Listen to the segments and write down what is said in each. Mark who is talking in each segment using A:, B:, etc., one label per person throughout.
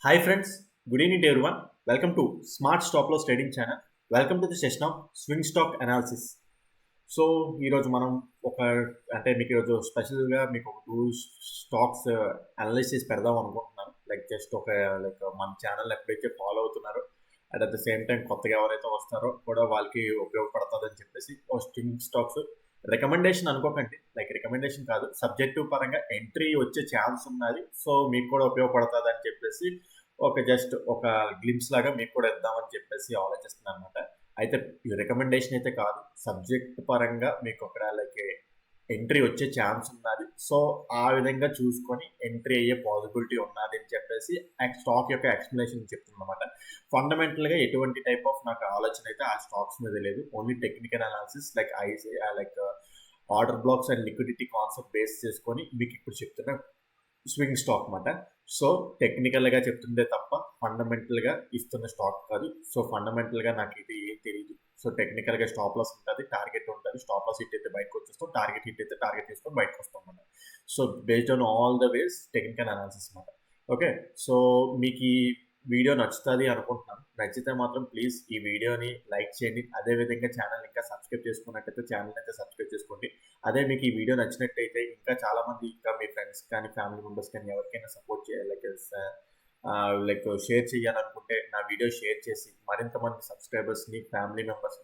A: Hi friends, good evening to everyone. Welcome to Smart Stop Loss Trading Channel. Welcome to the session of Swing Stock Analysis. So ఈరోజు మనం ఒక అంటే మీకు ఈరోజు స్పెషల్గా మీకు ఒక టూ స్టాక్స్ అనలైజ్ చేసి పెడదాం అనుకుంటున్నాను. జస్ట్ మన ఛానల్ ఎప్పుడైతే ఫాలో అవుతున్నారో and at the same time కొత్తగా ఎవరైతే వస్తారో కూడా వాళ్ళకి ఉపయోగపడుతుందని చెప్పేసి స్వింగ్ స్టాక్స్ రికమెండేషన్ అనుకోకండి. రికమెండేషన్ కాదు, సబ్జెక్టివ్ పరంగా ఎంట్రీ వచ్చే ఛాన్స్ ఉన్నది. సో మీకు కూడా ఉపయోగపడుతుంది అని చెప్పేసి జస్ట్ ఒక గ్లిమ్స్ లాగా మీకు కూడా ఇద్దామని చెప్పేసి ఆలోచిస్తున్నాను అనమాట. అయితే రికమెండేషన్ అయితే కాదు, సబ్జెక్ట్ పరంగా మీకు ఒక ఎంట్రీ వచ్చే ఛాన్స్ ఉన్నది. సో ఆ విధంగా చూసుకొని ఎంట్రీ అయ్యే పాసిబిలిటీ ఉన్నది అని చెప్పేసి స్టాక్ యొక్క ఎక్స్ప్లెనేషన్ చెప్తుంది అనమాట. ఫండమెంటల్గా ఎటువంటి టైప్ ఆఫ్ నాకు ఆలోచన అయితే ఆ స్టాక్స్ మీద లేదు. Only technical analysis like order blocks and liquidity concept base చేసుకొని మీకు ఇప్పుడు చెప్తున్న స్వింగ్ స్టాక్ అన్నమాట. సో టెక్నికల్గా చెప్తుండే తప్ప ఫండమెంటల్గా ఇస్తున్న స్టాక్ కాదు. సో ఫండమెంటల్గా నాకు ఇది ఏం తెలియదు. సో టెక్నికల్గా స్టాప్ లాస్ ఉంటుంది, టార్గెట్ ఉంటుంది. స్టాప్ లాస్ హిట్ అయితే బయటకు వచ్చేస్తాం, టార్గెట్ హిట్ అయితే టార్గెట్ తీసుకొని బయటకు వస్తాం అన్నమాట. So based on all the ways technical analysis అన్నమాట. ఓకే, సో మీకు ఈ వీడియో నచ్చుతుంది అనుకుంటున్నాను. నచ్చితే మాత్రం ప్లీజ్ ఈ వీడియోని లైక్ చేయండి. అదేవిధంగా ఛానల్ ఇంకా సబ్స్క్రైబ్ చేసుకున్నట్టయితే ఛానల్ అయితే సబ్స్క్రైబ్ చేసుకోండి. అదే మీకు ఈ వీడియో నచ్చినట్టయితే ఇంకా చాలామంది ఇంకా మీ ఫ్రెండ్స్ కానీ ఫ్యామిలీ మెంబర్స్ కానీ ఎవరికైనా సపోర్ట్ చేయాలి షేర్ చేయాలనుకుంటే నా వీడియో షేర్ చేసి మరింత మంది సబ్స్క్రైబర్స్ని ఫ్యామిలీ మెంబర్స్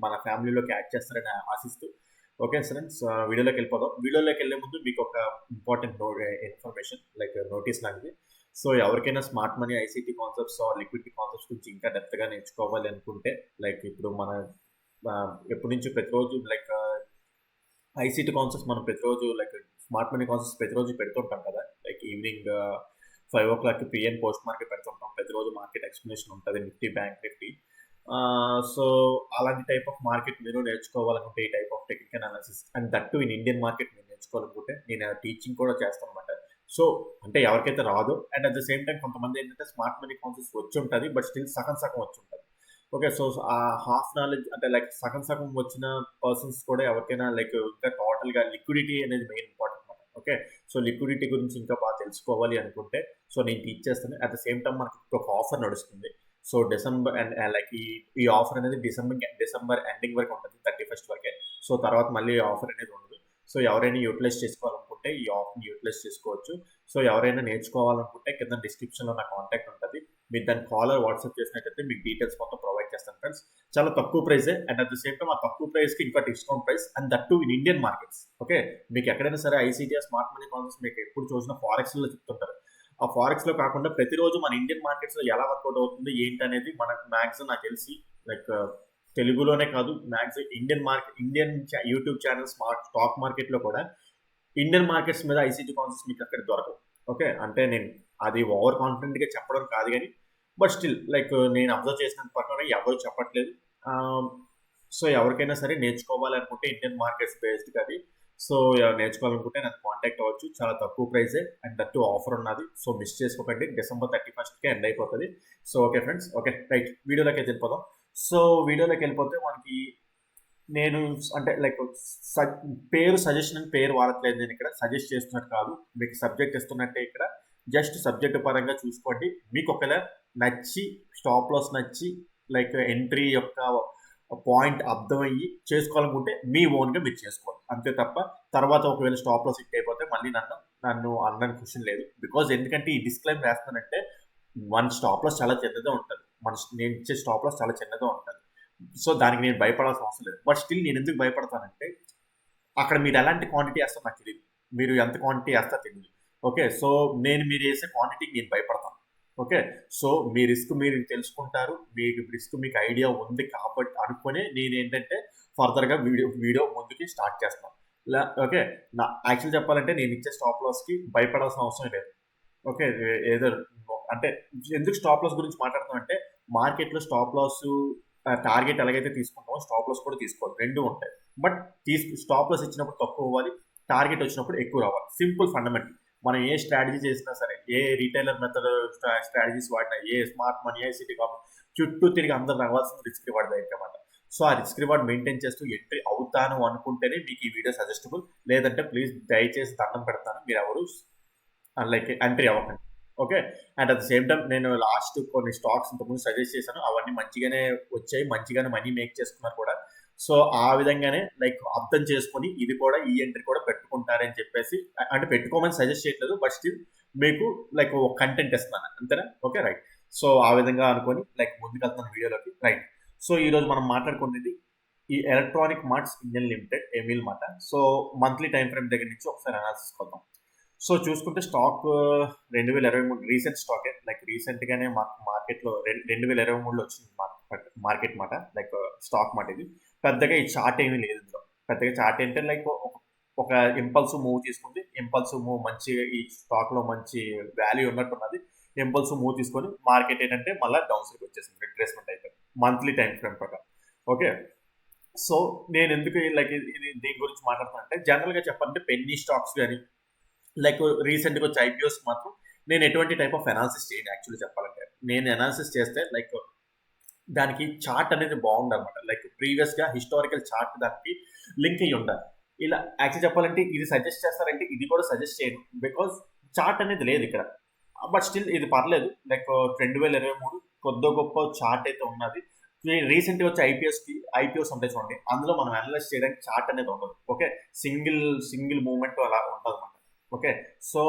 A: మన ఫ్యామిలీలోకి యాడ్ చేస్తారని ఆశిస్తూ ఓకే ఫ్రెండ్స్, వీడియోలోకి వెళ్ళిపోదాం. వీడియోలోకి వెళ్ళే ముందు మీకు ఒక ఇంపార్టెంట్ ఇన్ఫర్మేషన్ నోటీస్ లాంటిది. సో ఎవరికైనా smart money, ICT concepts or liquidity concepts గురించి ఇంకా డెప్త్గా నేర్చుకోవాలి అనుకుంటే ఇప్పుడు మన ఎప్పటి నుంచి ప్రతిరోజు ఐసీటీ కాన్సెప్ట్స్ మనం ప్రతిరోజు స్మార్ట్ మనీ కాన్సెప్ట్స్ ప్రతిరోజు పెడుతుంటాం కదా. Evening 5 o'clock PN post market పెడుతుంటాం. ప్రతిరోజు మార్కెట్ ఎక్స్ప్లెనేషన్ ఉంటుంది, నిఫ్టీ, బ్యాంక్ నిఫ్టీ. సో అలాంటి టైప్ ఆఫ్ మార్కెట్ మీరు నేర్చుకోవాలనుకుంటే ఈ type of technical analysis and that in Indian market మీరు నేర్చుకోవాలనుకుంటే నేను టీచింగ్ కూడా చేస్తాను అనమాట. సో అంటే ఎవరికైతే రాదు and at the same time కొంతమంది ఏంటంటే స్మార్ట్ మనీ కాన్సెప్ట్స్ వచ్చి ఉంటుంది బట్ స్టిల్ సగం వచ్చి ఉంటుంది. ఓకే, సో ఆ హాఫ్ నాలెడ్జ్ అంటే సగం వచ్చిన పర్సన్స్ కూడా ఎవరికైనా ఇంకా టోటల్గా లిక్విడిటీ అనేది మెయిన్ ఇంపార్టెంట్ అనమాట. ఓకే, సో లిక్విడిటీ గురించి ఇంకా బాగా తెలుసుకోవాలి అనుకుంటే సో నేను టీచ్ చేస్తాను. అట్ ద సేమ్ టైం మనకి ఒక ఆఫర్ నడుస్తుంది. సో డిసెంబర్ అండ్ ఈ ఆఫర్ అనేది డిసెంబర్ ఎండింగ్ వరకు ఉంటుంది, 31st వరకే. సో తర్వాత మళ్ళీ ఆఫర్ అనేది ఉండదు. సో ఎవరైనా యూటిలైజ్ చేసుకోవాలనుకుంటే ఈ ఆఫర్ని యూటిలైజ్ చేసుకోవచ్చు. సో ఎవరైనా నేర్చుకోవాలనుకుంటే కింద డిస్క్రిప్షన్లో నా కాంటాక్ట్ ఉంటుంది. మీరు దాని కాలర్ వాట్సాప్ చేసినట్టయితే మీకు డీటెయిల్స్ మొత్తం ప్రొవైడ్ చేస్తాను ఫ్రెండ్స్. చాలా తక్కువ ప్రైజే and at the same time ఆ తక్కువ ప్రైస్కి ఇంకా discount price and that to in Indian markets. Okay, మీకు ఎక్కడైనా సరే ఐసీటీ స్మార్ట్ మనీ కాన్సెప్ట్స్ మీకు ఎప్పుడు చూసినా ఫారెక్స్లో చెప్తుంటారు. ఆ ఫారెక్స్లో కాకుండా ప్రతిరోజు మన ఇండియన్ మార్కెట్స్లో ఎలా వర్కౌట్ అవుతుంది ఏంటి అనేది మనకు మ్యాక్సిమం నాకు తెలిసి తెలుగులోనే కాదు, maximum Indian YouTube channel stock మార్కెట్లో కూడా ఇండియన్ మార్కెట్స్ మీద ఐసీటీ కాన్సెప్ట్స్ మీకు అక్కడ దొరకవు. ఓకే, అంటే నేను అది ఓవర్ కాన్ఫిడెంట్గా చెప్పడం కాదు కానీ బట్ స్టిల్ నేను అబ్జర్వ్ చేసిన ప్రకారం ఎవరు చెప్పట్లేదు. సో ఎవరికైనా సరే నేర్చుకోవాలనుకుంటే ఇండియన్ మార్కెట్స్ బేస్డ్ అది. సో నేర్చుకోవాలనుకుంటే నాకు కాంటాక్ట్ అవ్వచ్చు. చాలా తక్కువ ప్రైజే అండ్ దట్టు ఆఫర్ ఉన్నది. సో మిస్ చేసుకోకండి, డిసెంబర్ 31st ఎండ్ అయిపోతుంది. So okay friends, okay right, వీడియోలోకి వెళ్ళిపోదాం. సో వీడియోలోకి వెళ్ళిపోతే మనకి నేను అంటే పేరు సజెషన్ అని పేరు వాడట్లేదు. నేను ఇక్కడ సజెస్ట్ చేస్తున్నట్టు కాదు, మీకు సబ్జెక్ట్ ఇస్తున్నట్టే. ఇక్కడ జస్ట్ సబ్జెక్ట్ పరంగా చూసుకోండి. మీకు ఒకవేళ నచ్చి స్టాప్ లాస్ నచ్చి ఎంట్రీ యొక్క పాయింట్ అర్థమయ్యి చేసుకోవాలనుకుంటే మీ ఓన్గా మీరు చేసుకోవాలి అంతే తప్ప తర్వాత ఒకవేళ స్టాప్ లాస్ హిట్ అయిపోతే మళ్ళీ నన్ను అన్నని క్వశ్చన్ లేదు. బికాజ్ ఎందుకంటే ఈ డిస్క్లైమ్ వేస్తానంటే మన స్టాప్ లాస్ చాలా చిన్నదే ఉంటుంది, నేను ఇచ్చే స్టాప్ లాస్ చాలా చిన్నదే ఉంటుంది. సో దానికి నేను భయపడాల్సిన అవసరం లేదు. బట్ స్టిల్ నేను ఎందుకు భయపడతానంటే అక్కడ మీరు ఎలాంటి క్వాంటిటీ వేస్తారో నాకు తెలియదు, మీరు ఎంత క్వాంటిటీ వేస్తారో తెలియదు. ఓకే, సో మీరు వేసే క్వాంటిటీకి నేను భయపడతాను. ఓకే, సో మీ రిస్క్ మీరు తెలుసుకుంటారు, మీకు ఐడియా ఉంది కాబట్టి అనుకునే నేను ఏంటంటే ఫర్దర్గా వీడియో ముందుకి స్టార్ట్ చేస్తాను. ఓకే, యాక్చువల్ చెప్పాలంటే నేను ఇచ్చే స్టాప్ లాస్కి భయపడాల్సిన అవసరం లేదు. ఓకే, ఏదో అంటే ఎందుకు స్టాప్ లాస్ గురించి మాట్లాడుతామంటే మార్కెట్లో స్టాప్ లాస్ టార్గెట్ ఎలాగైతే తీసుకుంటామో స్టాప్ లాస్ కూడా తీసుకోవాలి, రెండు ఉంటాయి. బట్ స్టాప్ లాస్ ఇచ్చినప్పుడు తక్కువ అవ్వాలి, టార్గెట్ వచ్చినప్పుడు ఎక్కువ రావాలి. Simple fundamental. మనం ఏ స్ట్రాటజీ చేసినా సరే, ఏ రీటైలర్ మెథడ్ స్ట్రాటజీస్ వాడినా, ఏ స్మార్ట్ మనీ, ఐసీటీ చుట్టూ తిరిగి అందరు రావాల్సిన రిస్క్ రివార్డ్ దగ్గర అన్నమాట. సో ఆ రిస్క్ రివార్డ్ మెయింటైన్ చేస్తూ ఎంట్రీ అవుతాను అనుకుంటేనే మీకు ఈ వీడియో సజెస్టబుల్. లేదంటే ప్లీజ్ దయచేసి దండం పెడతాను, మీరు ఎవరు ఎంట్రీ అవ్వకండి. Okay. And at the same time నేను లాస్ట్ కొన్ని స్టాక్స్ ఇంతకుముందు సజెస్ట్ చేశాను. అవన్నీ మంచిగానే వచ్చాయి. మంచిగానే మనీ మేక్ చేసుకున్నారు కూడా. సో, ఆ విధంగానే లైక్ అర్థం చేసుకొని ఇది కూడా ఈ ఎంట్రీ కూడా పెట్టుకుంటారని చెప్పేసి అంటే పెట్టుకోమని సజెస్ట్ చేయట్లేదు. బట్ స్టిల్ మీకు లైక్ ఒక కంటెంట్ ఇస్తున్నాను. అంతేనా? ఓకే. రైట్. సో, ఆ విధంగా అనుకోని లైక్ ముందుకెళ్తున్నాను వీడియోలోకి. రైట్. సో, ఈరోజు మనం మాట్లాడుకునేది ఈ electronic marts Indian limited Emil మాట. సో, మంత్లీ టైమ్ ఫ్రేమ్ దగ్గర నుంచి ఒకసారి అనాలిసిస్ కొద్దాం. సో చూసుకుంటే స్టాక్ 2023 రీసెంట్ స్టాకే లైక్ రీసెంట్గానే మార్కెట్లో 2023లో వచ్చింది మార్కెట్ మాట లైక్ స్టాక్ మాట ఇది. పెద్దగా ఈ చార్ట్ ఏమీ లేదు ఇందులో. పెద్దగా చార్ట్ ఏంటంటే లైక్ ఒక ఇంపల్సివ్ మూవ్ తీసుకుంది. ఇంపల్సివ్ మూవ్ మంచి ఈ స్టాక్లో మంచి వాల్యూ ఉన్నట్టున్నది. ఇంపల్సివ్ మూవ్ తీసుకొని మార్కెట్ ఏంటంటే మళ్ళీ డౌన్ సైడ్ వచ్చేసింది. రిట్రేస్మెంట్ అయిపోయింది మంత్లీ టైం ఫ్రేమ్ ప్రకారం. ఓకే. సో నేను ఎందుకు లైక్ ఇది దీని గురించి మాట్లాడుతున్నా అంటే జనరల్గా చెప్పాలంటే పెన్నీ స్టాక్స్ కానీ లైక్ రీసెంట్గా వచ్చే ఐపీఓస్ మాత్రం నేను ఎటువంటి టైప్ ఆఫ్ అనాలిసిస్ చేయను. యాక్చువల్లీ చెప్పాలంటే నేను అనాలిసిస్ చేస్తే లైక్ దానికి చార్ట్ అనేది బాగుండాలన్నమాట. లైక్ ప్రీవియస్గా హిస్టారికల్ చార్ట్ దానికి లింక్ అయ్యి ఉండాలి. ఇలా యాక్చువల్లీ చెప్పాలంటే ఇది సజెస్ట్ చేస్తారంటే ఇది కూడా సజెస్ట్ చేయను. బికాజ్ చార్ట్ అనేది లేదు ఇక్కడ. బట్ స్టిల్ ఇది పర్లేదు. లైక్ 2023 కొద్ది గొప్ప చార్ట్ అయితే ఉన్నది. రీసెంట్గా వచ్చే ఐపీఓస్ ఉంటాయి చూడండి. అందులో మనం అనలైజ్ చేయడానికి చార్ట్ అనేది ఉండదు. ఓకే. సింగిల్ మూవ్మెంట్ అలా ఉంటుంది అన్నమాట. ఓకే. సో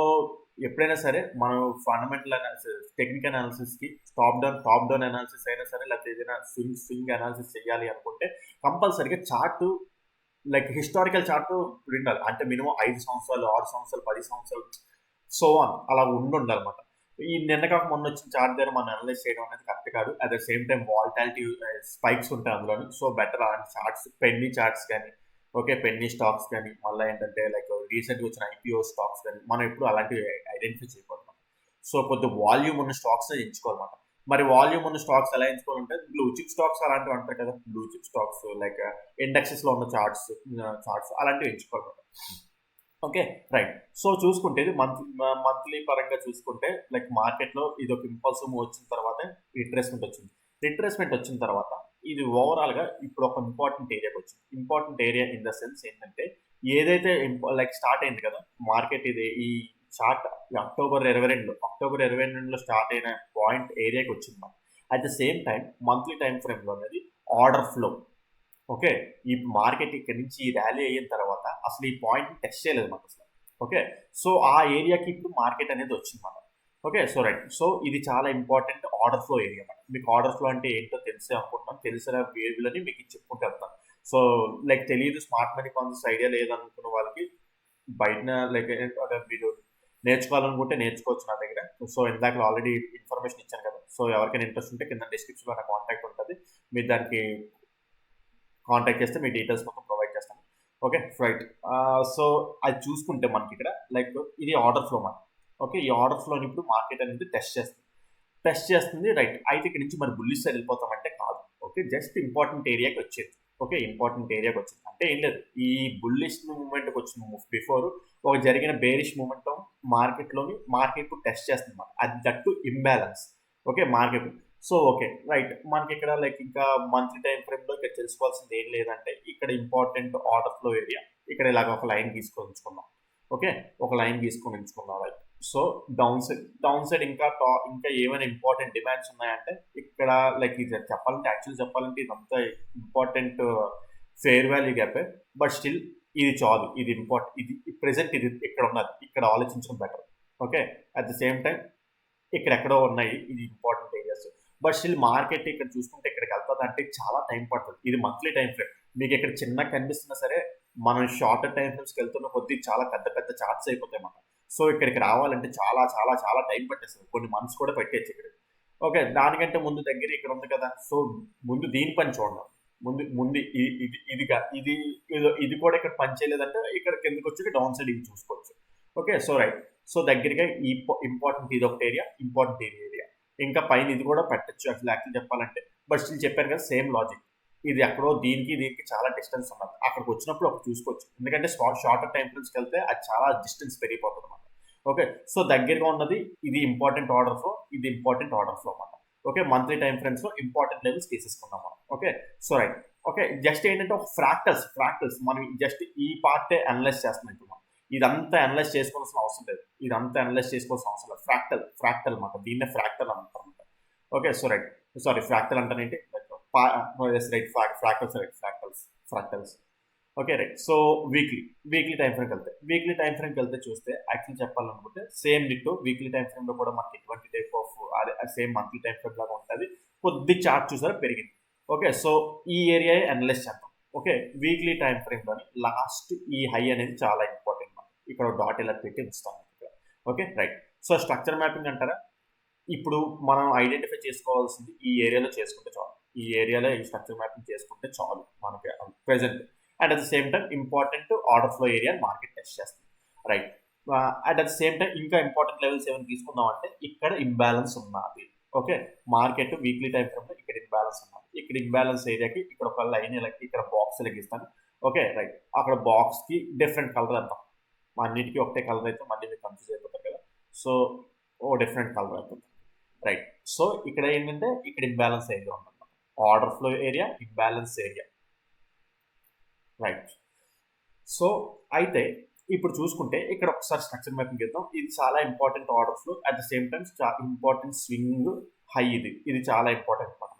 A: ఎప్పుడైనా సరే మనం ఫండమెంటల్ అనాలిసిస్ టెక్నికల్ అనాలిసిస్కి టాప్ డౌన్ అనాలిసిస్ అయినా సరే లేకపోతే ఏదైనా స్వింగ్ అనాలిసిస్ చేయాలి అనుకుంటే కంపల్సరీగా చార్ట్ లైక్ హిస్టారికల్ చార్ట్ ఉండాలి. అంటే మినిమం 5 సంవత్సరాలు 6 సంవత్సరాలు 10 సంవత్సరాలు సో ఆన్ అలా ఉండాలన్నమాట. ఈ నిన్న కాక మొన్న వచ్చిన చార్ట్ దగ్గర మనం అనలైజ్ చేయడం అనేది కరెక్ట్ కాదు. At the same time volatility spikes ఉంటాయి అందులోని. సో బెటర్ అలాంటి చార్ట్స్ పెన్నీ చార్ట్స్ కానీ ఓకే పెన్నీ స్టాక్స్ కానీ మళ్ళీ ఏంటంటే లైక్ రీసెంట్గా వచ్చిన ఐపీఓ స్టాక్స్ కానీ మనం ఎప్పుడు అలాంటివి ఐడెంటిఫై చేయకూడదు. సో కొద్ది వాల్యూమ్ ఉన్న స్టాక్స్ ఎంచుకోవాలన్నమాట. మరి వాల్యూమ్ ఉన్న స్టాక్స్ ఎలా ఎంచుకోవాలంటే బ్లూ చిప్ స్టాక్స్ అలాంటివి అంటారు కదా. బ్లూ చిప్ స్టాక్స్ లైక్ ఇండెక్సెస్లో ఉన్న చార్ట్స్ అలాంటివి ఎంచుకోవాలన్నమాట. ఓకే. రైట్. సో చూసుకుంటే ఇది మంత్లీ పరంగా చూసుకుంటే లైక్ మార్కెట్లో ఇది ఒక ఇంపల్సివ్ మూవ్ వచ్చిన తర్వాత రిట్రేస్మెంట్ వచ్చిన తర్వాత ఇది ఓవరాల్గా ఇప్పుడు ఒక ఇంపార్టెంట్ ఏరియాకి వచ్చింది. Important area in the sense ఏంటంటే ఏదైతే లైక్ స్టార్ట్ అయింది కదా మార్కెట్ ఇది ఈ చార్ట్ అక్టోబర్ 22లో స్టార్ట్ అయిన పాయింట్ ఏరియాకి వచ్చింది మనం. At the same time monthly time ఫ్రేమ్లో అనేది ఆర్డర్ ఫ్లో. ఓకే. ఈ మార్కెట్ ఇక్కడ నుంచి ఈ ర్యాలీ అయిన తర్వాత అసలు ఈ పాయింట్ టెస్ట్ చేయలేదు మనకు అసలు. ఓకే. సో ఆ ఏరియాకి ఇప్పుడు మార్కెట్ అనేది వచ్చింది మనం. ఓకే. So right. సో ఇది చాలా ఇంపార్టెంట్ ఆర్డర్ ఫ్లో ఏరియా అన్నమాట. మీకు ఆర్డర్ ఫ్లో అంటే ఏంటో తెలిసే అనుకుంటున్నాను. తెలిసిన వేవ్లని మీకు చెప్పుకుంటూ వెళ్తాను. సో లైక్ తెలియదు స్మార్ట్ మనీ కాన్సెప్ట్స్ ఐడియా లేదనుకున్న వాళ్ళకి బయట లైక్ మీరు నేర్చుకోవాలనుకుంటే నేర్చుకోవచ్చు నా దగ్గర. సో ఇందాక ఆల్రెడీ ఇన్ఫర్మేషన్ ఇచ్చాను కదా. సో ఎవరికైనా ఇంట్రెస్ట్ ఉంటే కింద డిస్క్రిప్షన్లో నా కాంటాక్ట్ ఉంటుంది. మీరు దానికి కాంటాక్ట్ చేస్తే మీ డీటెయిల్స్ మొత్తం ప్రొవైడ్ చేస్తాను. ఓకే. రైట్. సో అది చూసుకుంటే మనకి ఇక్కడ లైక్ ఇది ఆర్డర్ ఫ్లో మాట. ఓకే. ఈ ఆర్డర్ ఫ్లోని ఇప్పుడు మార్కెట్ అనేది టెస్ట్ చేస్తుంది. రైట్. అయితే ఇక్కడ నుంచి మరి బుల్లిష్ సైడ్ వెళ్ళిపోతామంటే కాదు. ఓకే. జస్ట్ ఇంపార్టెంట్ ఏరియాకి వచ్చేది. ఓకే. ఇంపార్టెంట్ ఏరియాకి వచ్చింది అంటే ఏం లేదు. ఈ బుల్లిష్ మూవ్మెంట్కి వచ్చిన బిఫోర్ ఒక జరిగిన బేరిష్ మూవ్మెంట్ మార్కెట్ టెస్ట్ చేస్తుంది అన్నమాట. అది that imbalance. Okay. Market so okay. Right. మనకి ఇక్కడ లైక్ ఇంకా మంత్లీ టైం ఫ్రేమ్లో ఇక్కడ తెలుసుకోవాల్సింది ఏం లేదంటే ఇక్కడ ఇంపార్టెంట్ ఆర్డర్ ఫ్లో ఏరియా ఇక్కడ ఇలాగ ఒక లైన్ గీసుకొని ఉంచుకున్నాం. ఓకే. ఒక లైన్ గీసుకొని ఉంచుకున్నాం. రైట్. సో డౌన్ సైడ్ ఇంకా ఏమైనా ఇంపార్టెంట్ డిమాండ్స్ ఉన్నాయంటే ఇక్కడ లైక్ ఇది చెప్పాలంటే ఇదంతా important fair value gap. But still ఇది చాలు. ఇది ఇది ప్రెసెంట్ ఇది ఇక్కడ ఉన్నది. ఇక్కడ ఆలోచించడం better. Okay. At the same time ఇక్కడెక్కడో ఉన్నాయి ఇది important areas. But still market ఇక్కడ చూసుకుంటే ఇక్కడికి వెళ్తుంది అంటే చాలా టైం పడుతుంది. ఇది మంత్లీ టైం ఫ్రేమ్. మీకు ఇక్కడ చిన్నగా కనిపిస్తున్నా సరే మనం షార్టర్ టైం ఫ్రేమ్స్కి వెళ్తున్న కొద్దీ చాలా పెద్ద చార్ట్స్ అయిపోతాయి మనం. సో ఇక్కడికి రావాలంటే చాలా టైం పట్టేస్తుంది. కొన్ని మంత్స్ కూడా పెట్టేచ్చు ఇక్కడ. ఓకే. దానికంటే ముందు దగ్గర ఇక్కడ ఉంది కదా. సో ముందు దీని పని చూడండి. ముందు ఇది కూడా ఇక్కడ పని చేయలేదంటే ఇక్కడ కిందకి వచ్చి డౌన్ సైడ్ ఇది చూసుకోవచ్చు. ఓకే. So right. సో దగ్గరగా ఈ ఇంపార్టెంట్ ఇది ఒకటి ఇంపార్టెంట్ ఏరియా. ఇంకా పైన ఇది కూడా పెట్టచ్చు యాక్చువల్లీ చెప్పాలంటే. బట్ స్టిల్ చెప్పాను కదా సేమ్ లాజిక్. ఇది ఎక్కడో దీనికి చాలా డిస్టెన్స్ ఉన్నది. అక్కడికి వచ్చినప్పుడు ఒకటి చూసుకోవచ్చు. ఎందుకంటే షార్టర్ టైం ఫ్రేమ్స్కి వెళ్తే అది చాలా డిస్టెన్స్ పెరిగిపోతుంది అన్నమాట. ఓకే. సో దగ్గరగా ఉన్నది ఇది ఇంపార్టెంట్ ఆర్డర్ ఫ్లో అన్నమాట. ఓకే. మంత్లీ టైం ఫ్రేమ్స్లో ఇంపార్టెంట్ లెవెల్స్ తీసేసుకున్నాం మనం. Okay. So right. Okay. Just ఏంటంటే ఒక ఫ్రాక్టల్స్ మనం జస్ట్ ఈ పార్టే అనలైజ్ చేస్తున్నాం ఇప్పుడు మనం. ఇదంతా అనలైజ్ చేసుకోవాల్సిన అవసరం లేదు. ఇదంతా అనలైజ్ చేసుకోవాల్సిన అవసరం లేదు. ఫ్రాక్టల్ అనమాట. దీన్నే ఫ్రాక్టల్ అంటారు అనమాట. Okay. So right. Sorry, fractal అంటానేంటి, right, fractals. Okay right. So weekly time ఫ్రేమ్కి వెళ్తే చూస్తే యాక్చువల్ చెప్పాలనుకుంటే same ditto weekly time frame లో కూడా మనకి ఎటువంటి type of same monthly time frame లాగా ఉంటుంది. కొద్ది చార్ట్ చూసారా పెరిగింది. ఓకే. సో ఈ ఏరియా అనలైజ్ చేద్దాం. ఓకే. వీక్లీ టైం ఫ్రేమ్ లోని లాస్ట్ ఈ హై అనేది చాలా ఇంపార్టెంట్. ఇక్కడ డాట్ ఇలా పెట్టి ఉంచుతాం. Okay right. So structure mapping అంటారా, ఇప్పుడు మనం ఐడెంటిఫై చేసుకోవాల్సింది ఈ ఏరియాలో చేసుకుంటే చాలు. ఈ ఏరియాలో ఈ స్ట్రక్చర్ మ్యాపింగ్ చేసుకుంటే చాలు మనకి present. And at the same time important order flow area market test చేస్తుంది. Right. At the same time ఇంకా ఇంపార్టెంట్ లెవెల్స్ ఏమైనా తీసుకుందాం అంటే ఇక్కడ ఇంబ్యాలెన్స్ ఉన్నది. Okay. Market weekly time frame లో ఇక్కడ ఇంబ్యాలెన్స్ ఉన్నది. ఇక్కడ ఇంబ్యాలెన్స్ ఏరియాకి ఇక్కడ ఒక లైన్ ఇక్కడ బాక్స్ లెగిస్తాను. Okay right. అక్కడ బాక్స్ కి డిఫరెంట్ కలర్ అంటాం. అన్నిటికీ ఒకటే కలర్ అయితే మళ్ళీ మీరు కన్ఫ్యూజ్ అయిపోతారు కదా. సో డిఫరెంట్ కలర్ అవుతుంది. రైట్. సో ఇక్కడ ఏంటంటే ఇక్కడ ఇంబ్యాలెన్స్ ఏరియా ఉందన్నమాట. Order flow area, imbalance area. Right. So అయితే ఇప్పుడు చూసుకుంటే ఇక్కడ ఒకసారి స్ట్రక్చర్ మ్యాపింగ్ చేద్దాం. ఇది చాలా important order flow, at the same time important swing high. ఇది చాలా ఇంపార్టెంట్ అనమాట.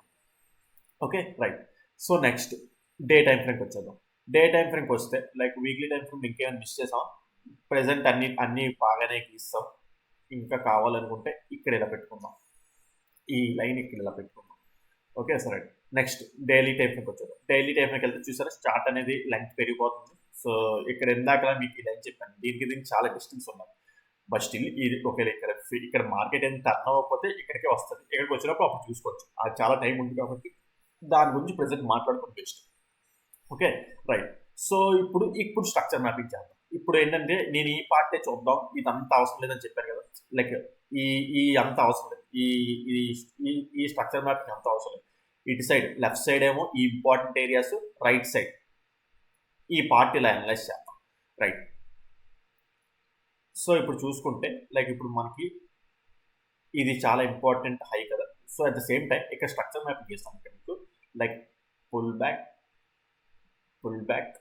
A: Okay right. So next day time ఫ్రేమ్కి వచ్చేద్దాం. డే టైం ఫ్రేమ్కి వస్తే లైక్ వీక్లీ టైం ఫ్రేమ్ ఇంకేమైనా మిస్ చేసాం. ప్రెసెంట్ అన్ని బాగానే గీస్తాం. ఇంకా కావాలనుకుంటే ఇక్కడ ఇలా పెట్టుకుందాం. ఈ లైన్ ఇక్కడ ఇలా పెట్టుకుందాం. ఓకే సరే. నెక్స్ట్ డైలీ టైం ఫ్రేమ్కి వచ్చేద్దాం. డైలీ టైం ఫ్రేమ్కి వెళ్తే చూసారా చార్ట్ అనేది లెంగ్త్ పెరిగిపోతుంది. సో ఇక్కడ ఇందాక మీకు ఈ లైన్ చెప్పాను, దీనికి చాలా డిస్టెన్స్ ఉన్నది. బట్ స్టిల్ ఇది ఒకవేళ ఇక్కడ మార్కెట్ ఏం టర్న్ అవ్వకపోతే ఇక్కడికే వస్తుంది. ఇక్కడికి వచ్చినప్పుడు అప్పుడు చూసుకోవచ్చు. అది చాలా టైం ఉంది కాబట్టి దాని గురించి ప్రెసెంట్ మాట్లాడుకుంటే బెస్ట్. Okay right. సో ఇప్పుడు స్ట్రక్చర్ మ్యాపింగ్ చేద్దాం. ఇప్పుడు ఏంటంటే నేను ఈ పార్టే చూద్దాం, ఇదంతా అవసరం లేదని చెప్పాను కదా. లైక్ ఈ అంత అవసరం లేదు. ఈ స్ట్రక్చర్ మ్యాపింగ్ అంత అవసరం లేదు. ఇటు సైడ్ లెఫ్ట్ సైడ్ ఏమో ఈ ఇంపార్టెంట్ ఏరియాస్, రైట్ సైడ్ ఈ పార్ట్ ఇలా అనలైజ్ చేద్దాం. రైట్. సో ఇప్పుడు చూసుకుంటే లైక్ ఇప్పుడు మనకి ఇది చాలా ఇంపార్టెంట్ హై కదా. So at the same time ఇక్కడ స్ట్రక్చర్ మ్యాపింగ్ చేస్తాం. ఇక్కడ మీకు like pull back.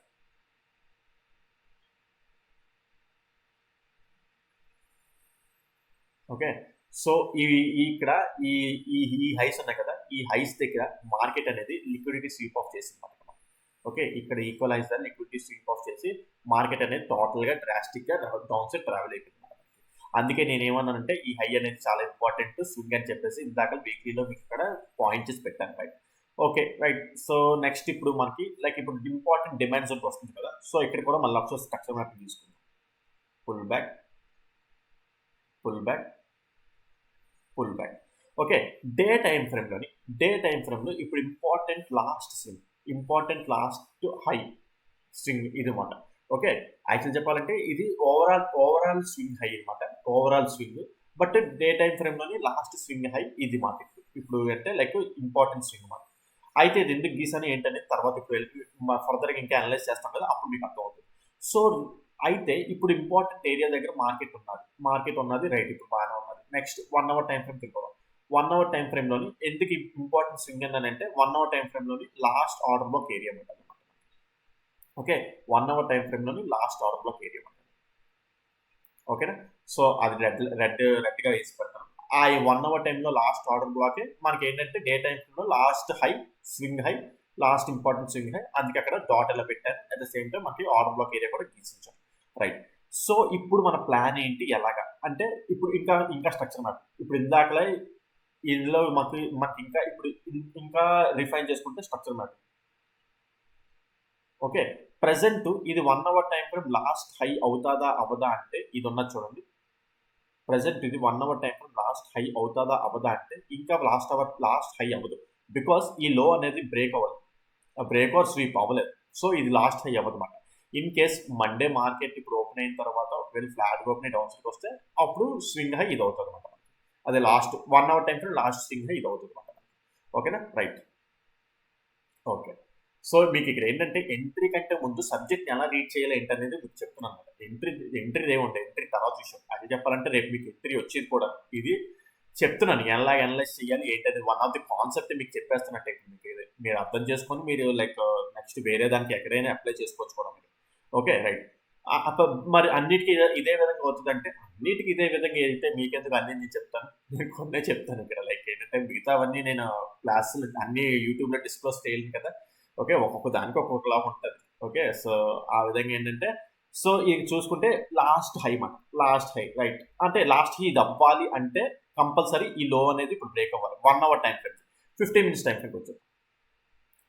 A: Okay. So ఇక్కడ ఈ హైస్ ఉన్నాయి కదా, ఈ హైస్ దగ్గర మార్కెట్ అనేది లిక్విడిటీ స్వీప్ ఆఫ్ చేసింది మనకి. ఓకే. ఇక్కడ ఈక్వలైజ్ లిక్విడిటీ స్వీప్ ఆఫ్ చేసి మార్కెట్ అనేది టోటల్ గా డ్రాస్టిక్ గా డౌన్ సైడ్ ట్రావెల్ అయిపోయింది. అందుకే నేను ఏమన్నానంటే ఈ హై అనేది చాలా ఇంపార్టెంట్ స్వింగ్ అని చెప్పేసి ఇందాక వీక్లీలో మీకు ఇక్కడ పాయింట్ చేసి పెట్టాను. Right. Okay right. So next ఇప్పుడు మనకి లైక్ ఇప్పుడు ఇంపార్టెంట్ డిమాండ్ జోన్ వస్తుంది కదా. సో ఇక్కడ కూడా మళ్ళీ ఒకసారి స్ట్రక్చర్ మ్యాపింగ్ తీసుకుందాం. Pull back. Okay. Day time ఫ్రేమ్లో ఇప్పుడు ఇంపార్టెంట్ లాస్ట్ హై స్వింగ్ ఇది అనమాట. ఓకే. యాక్చువల్ చెప్పాలంటే ఇది ఓవరాల్ స్వింగ్ హై అనమాట. Overall swing. But day time ఫ్రేమ్లోని లాస్ట్ స్వింగ్ హై ఇది మాట. ఇప్పుడు అంటే లైక్ ఇంపార్టెంట్ స్వింగ్ మాట. అయితే ఇది ఎందుకు గీసాను ఏంటనేది తర్వాత ఇప్పుడు ఫర్దర్గా ఇంకా అనలైజ్ చేస్తాం కదా, అప్పుడు మీకు అర్థం అవుతుంది. సో అయితే ఇప్పుడు ఇంపార్టెంట్ ఏరియా దగ్గర మార్కెట్ ఉన్నది. రైట్. ఇప్పుడు బాగానే ఉన్నది. నెక్స్ట్ 1 అవర్ టైం ఫ్రేమ్ తిరుగుదాం. 1 అవర్ టైం ఫ్రేమ్లోని ఎందుకు ఇంపార్టెంట్ స్వింగ్ ఏంటంటే 1 అవర్ టైం ఫ్రేమ్లోని లాస్ట్ ఆర్డర్ బ్లాక్ ఏరియా ఉంటుంది. ఓకే. 1 అవర్ టైం ఫ్రేమ్లోని లాస్ట్ ఆర్డర్ బ్లాక్ ఏరియా ఉంటుంది. ఓకేనా. సో అది రెడ్గా వేసి పెడతాను. ఆ 1 అవర్ టైంలో లాస్ట్ ఆర్డర్ బ్లాకే మనకి ఏంటంటే డే టైం ఫ్రేమ్లో last high swing high, last important swing high. అందుకే అక్కడ డాట్ ఎలా పెట్టాను. అట్ ద సేమ్ టైం మనకి ఆర్డర్ బ్లాక్ ఏరియా కూడా గీసించాం. రైట్. సో ఇప్పుడు మన ప్లాన్ ఏంటి ఎలాగా అంటే ఇప్పుడు ఇంకా స్ట్రక్చర్ మ్యాప్ ఇప్పుడు ఇందాకలే ఇందులో మనకి ఇంకా ఇప్పుడు ఇంకా రిఫైన్ చేసుకుంటే స్ట్రక్చర్ మ్యాప్. ఓకే. ప్రెసెంట్ ఇది 1 hour time frame last high అవుతాదా అవదా అంటే ఇది ఉన్నది చూడండి. ప్రెసెంట్ ఇది 1 hour time frame last high అవుతాదా అవదా అంటే ఇంకా లాస్ట్ హై అవ్వదు. బికాస్ ఈ లో అనేది బ్రేక్ అవ్వదు, బ్రేక్ ఆర్ స్వీప్ అవ్వలేదు. సో ఇది లాస్ట్ హై అవ్వదు అనమాట. ఇన్ కేస్ మండే మార్కెట్ ఇప్పుడు ఓపెన్ అయిన తర్వాత ఒకవేళ ఫ్లాట్ ఓపెన్ అయ్యి డౌన్ సైడ్ వస్తే అప్పుడు స్వింగ్ హై ఇది అవుతుంది అనమాట. అదే last 1 hour time frame last swing high ఇది అవుతుంది అనమాట. ఓకేనా. రైట్. ఓకే. సో మీకు ఇక్కడ ఏంటంటే ఎంట్రీ కంటే ముందు సబ్జెక్ట్ ఎలా రీడ్ చేయాలి ఏంటనేది మీకు చెప్తున్నాను అనమాట. ఎంట్రీ ఏముంటాయి, ఎంట్రీ తర్వాత విషయం. అది చెప్పాలంటే రేపు మీకు ఎంట్రీ వచ్చేది కూడా ఇది చెప్తున్నాను. ఎలా అనలైజ్ చేయాలి ఏంటనేది వన్ ఆఫ్ ది కాన్సెప్ట్ మీకు చెప్పేస్తున్న టెక్నిక్ ఇది. మీరు అర్థం చేసుకొని మీరు లైక్ నెక్స్ట్ వేరే దానికి ఎక్కడైనా అప్లై చేసుకోవచ్చు కూడా మీరు. Okay right. మరి అన్నిటికీ ఇదే విధంగా అవుతుందంటే, అన్నిటికి ఇదే విధంగా అయితే మీకెందుకు అన్నీ నేను చెప్తాను. నేను కొన్నే చెప్తాను ఇక్కడ. లైక్ ఏంటంటే మిగతావన్నీ నేను క్లాసులు అన్నీ యూట్యూబ్‌లో డిస్క్లోజ్ చేయలేను కదా! ఓకే. ఒక్కొక్క దానికి ఒక్కొక్కలా ఉంటది. ఓకే. సో, ఆ విధంగా ఏంటంటే సో, ఇది చూసుకుంటే లాస్ట్ హై మాట. Last high right. అంటే లాస్ట్ ఇది అవ్వాలి అంటే కంపల్సరీ ఈ లో అనేది ఇప్పుడు బ్రేక్ అవ్వాలి. 1 hour time frame. 15 minutes time ఫ్రేమ్‌కి వచ్చేద్దాం.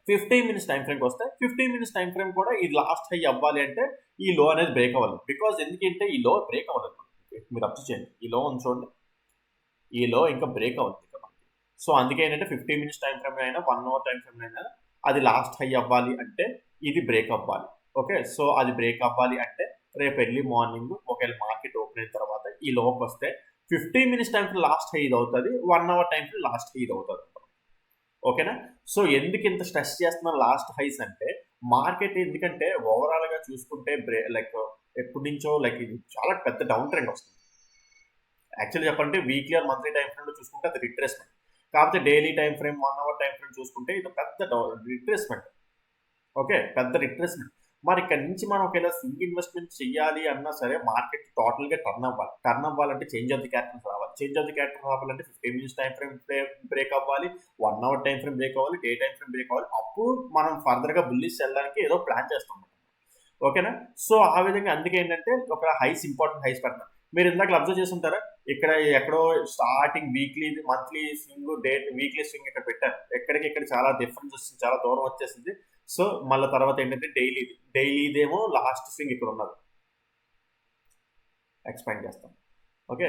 A: 15 మినిట్స్ టైమ్ ఫ్రేమ్‌కి వస్తే 15 మినిట్స్ టైమ్ ఫ్రేమ్ కూడా ఇది లాస్ట్ హై అవ్వాలి అంటే ఈ లో అనేది బ్రేక్ అవ్వాలి. బికాజ్ ఎందుకంటే ఈ లో బ్రేక్ అవ్వలేదు. మీరు అబ్జర్వ్ చేయండి. ఈ లో ఉంది చూడండి. ఈ లో ఇంకా బ్రేక్ అవుతుంది ఇంకా మనకి. సో అందుకే ఏంటంటే 15 మినిట్స్ టైం ఫ్రేమ్ అయినా 1 అవర్ టైం ఫ్రేమ్ అయినా అది లాస్ట్ హై అవ్వాలి అంటే ఇది బ్రేక్ అవ్వాలి. ఓకే. సో అది బ్రేక్ అవ్వాలి అంటే రేపు ఎర్లీ మార్నింగ్ ఒకవేళ మార్కెట్ ఓపెన్ అయిన తర్వాత ఈ లోకి వస్తే 15 minutes time frame last high ఇది అవుతుంది. 1 hour time frame last high ఇది అవుతుంది. ఓకేనా. సో ఎందుకు ఇంత స్ట్రెస్ చేస్తున్న లాస్ట్ హైస్ అంటే మార్కెట్ ఎందుకంటే ఓవరాల్ గా చూసుకుంటే లైక్ ఎప్పటి నుంచో లైక్ ఇది చాలా పెద్ద డౌన్ ట్రెండ్ వస్తుంది. యాక్చువల్లీ చెప్పాలంటే వీక్లీ ఆర్ మంత్లీ టైం ఫ్రేమ్లో చూసుకుంటే అది రిట్రేస్మెంట్. కాకపోతే daily time frame 1 hour time frame చూసుకుంటే ఇది పెద్ద రిట్రేస్మెంట్. ఓకే. పెద్ద రిట్రేస్మెంట్. మరి ఇక్కడ నుంచి మనం ఒకవేళ స్వింగ్ ఇన్వెస్ట్మెంట్ చేయాలి అన్నా సరే మార్కెట్ టోటల్గా టర్న్ అవ్వాలి. టర్న్ అవ్వాలంటే చేంజ్ ఆఫ్ ది క్యారెక్టర్స్ రావాలి. చేంజ్ ఆఫ్ ది క్యారెక్టర్ రావాలంటే 15 మినిట్స్ టైం ఫ్రేమ్ బ్రేక్ అవ్వాలి. 1 అవర్ టైం ఫ్రేమ్ బ్రేక్ అవ్వాలి. డే టైం ఫ్రేమ్ బ్రేక్ అవ్వాలి. అప్పుడు మనం ఫర్దర్గా బుల్లిష్ వెళ్ళడానికి ఏదో ప్లాన్ చేస్తాం. ఓకేనా. సో ఆ విధంగా అందుకే ఏంటంటే ఒక హైస్ ఇంపార్టెంట్ హైస్ పెడతాం. మీరు ఇందాక అబ్జర్వ్ చేస్తుంటారా ఇక్కడ ఎక్కడో starting weekly monthly swing weekly swing ఇక్కడ పెట్టారు. ఎక్కడికి ఇక్కడ చాలా డిఫరెన్స్ వస్తుంది. చాలా దూరం వచ్చేసింది. సో మళ్ళీ తర్వాత ఏంటంటే డైలీదేమో లాస్ట్ స్వింగ్ ఇక్కడ ఉన్నది. ఎక్స్పాండ్ చేస్తాం. ఓకే.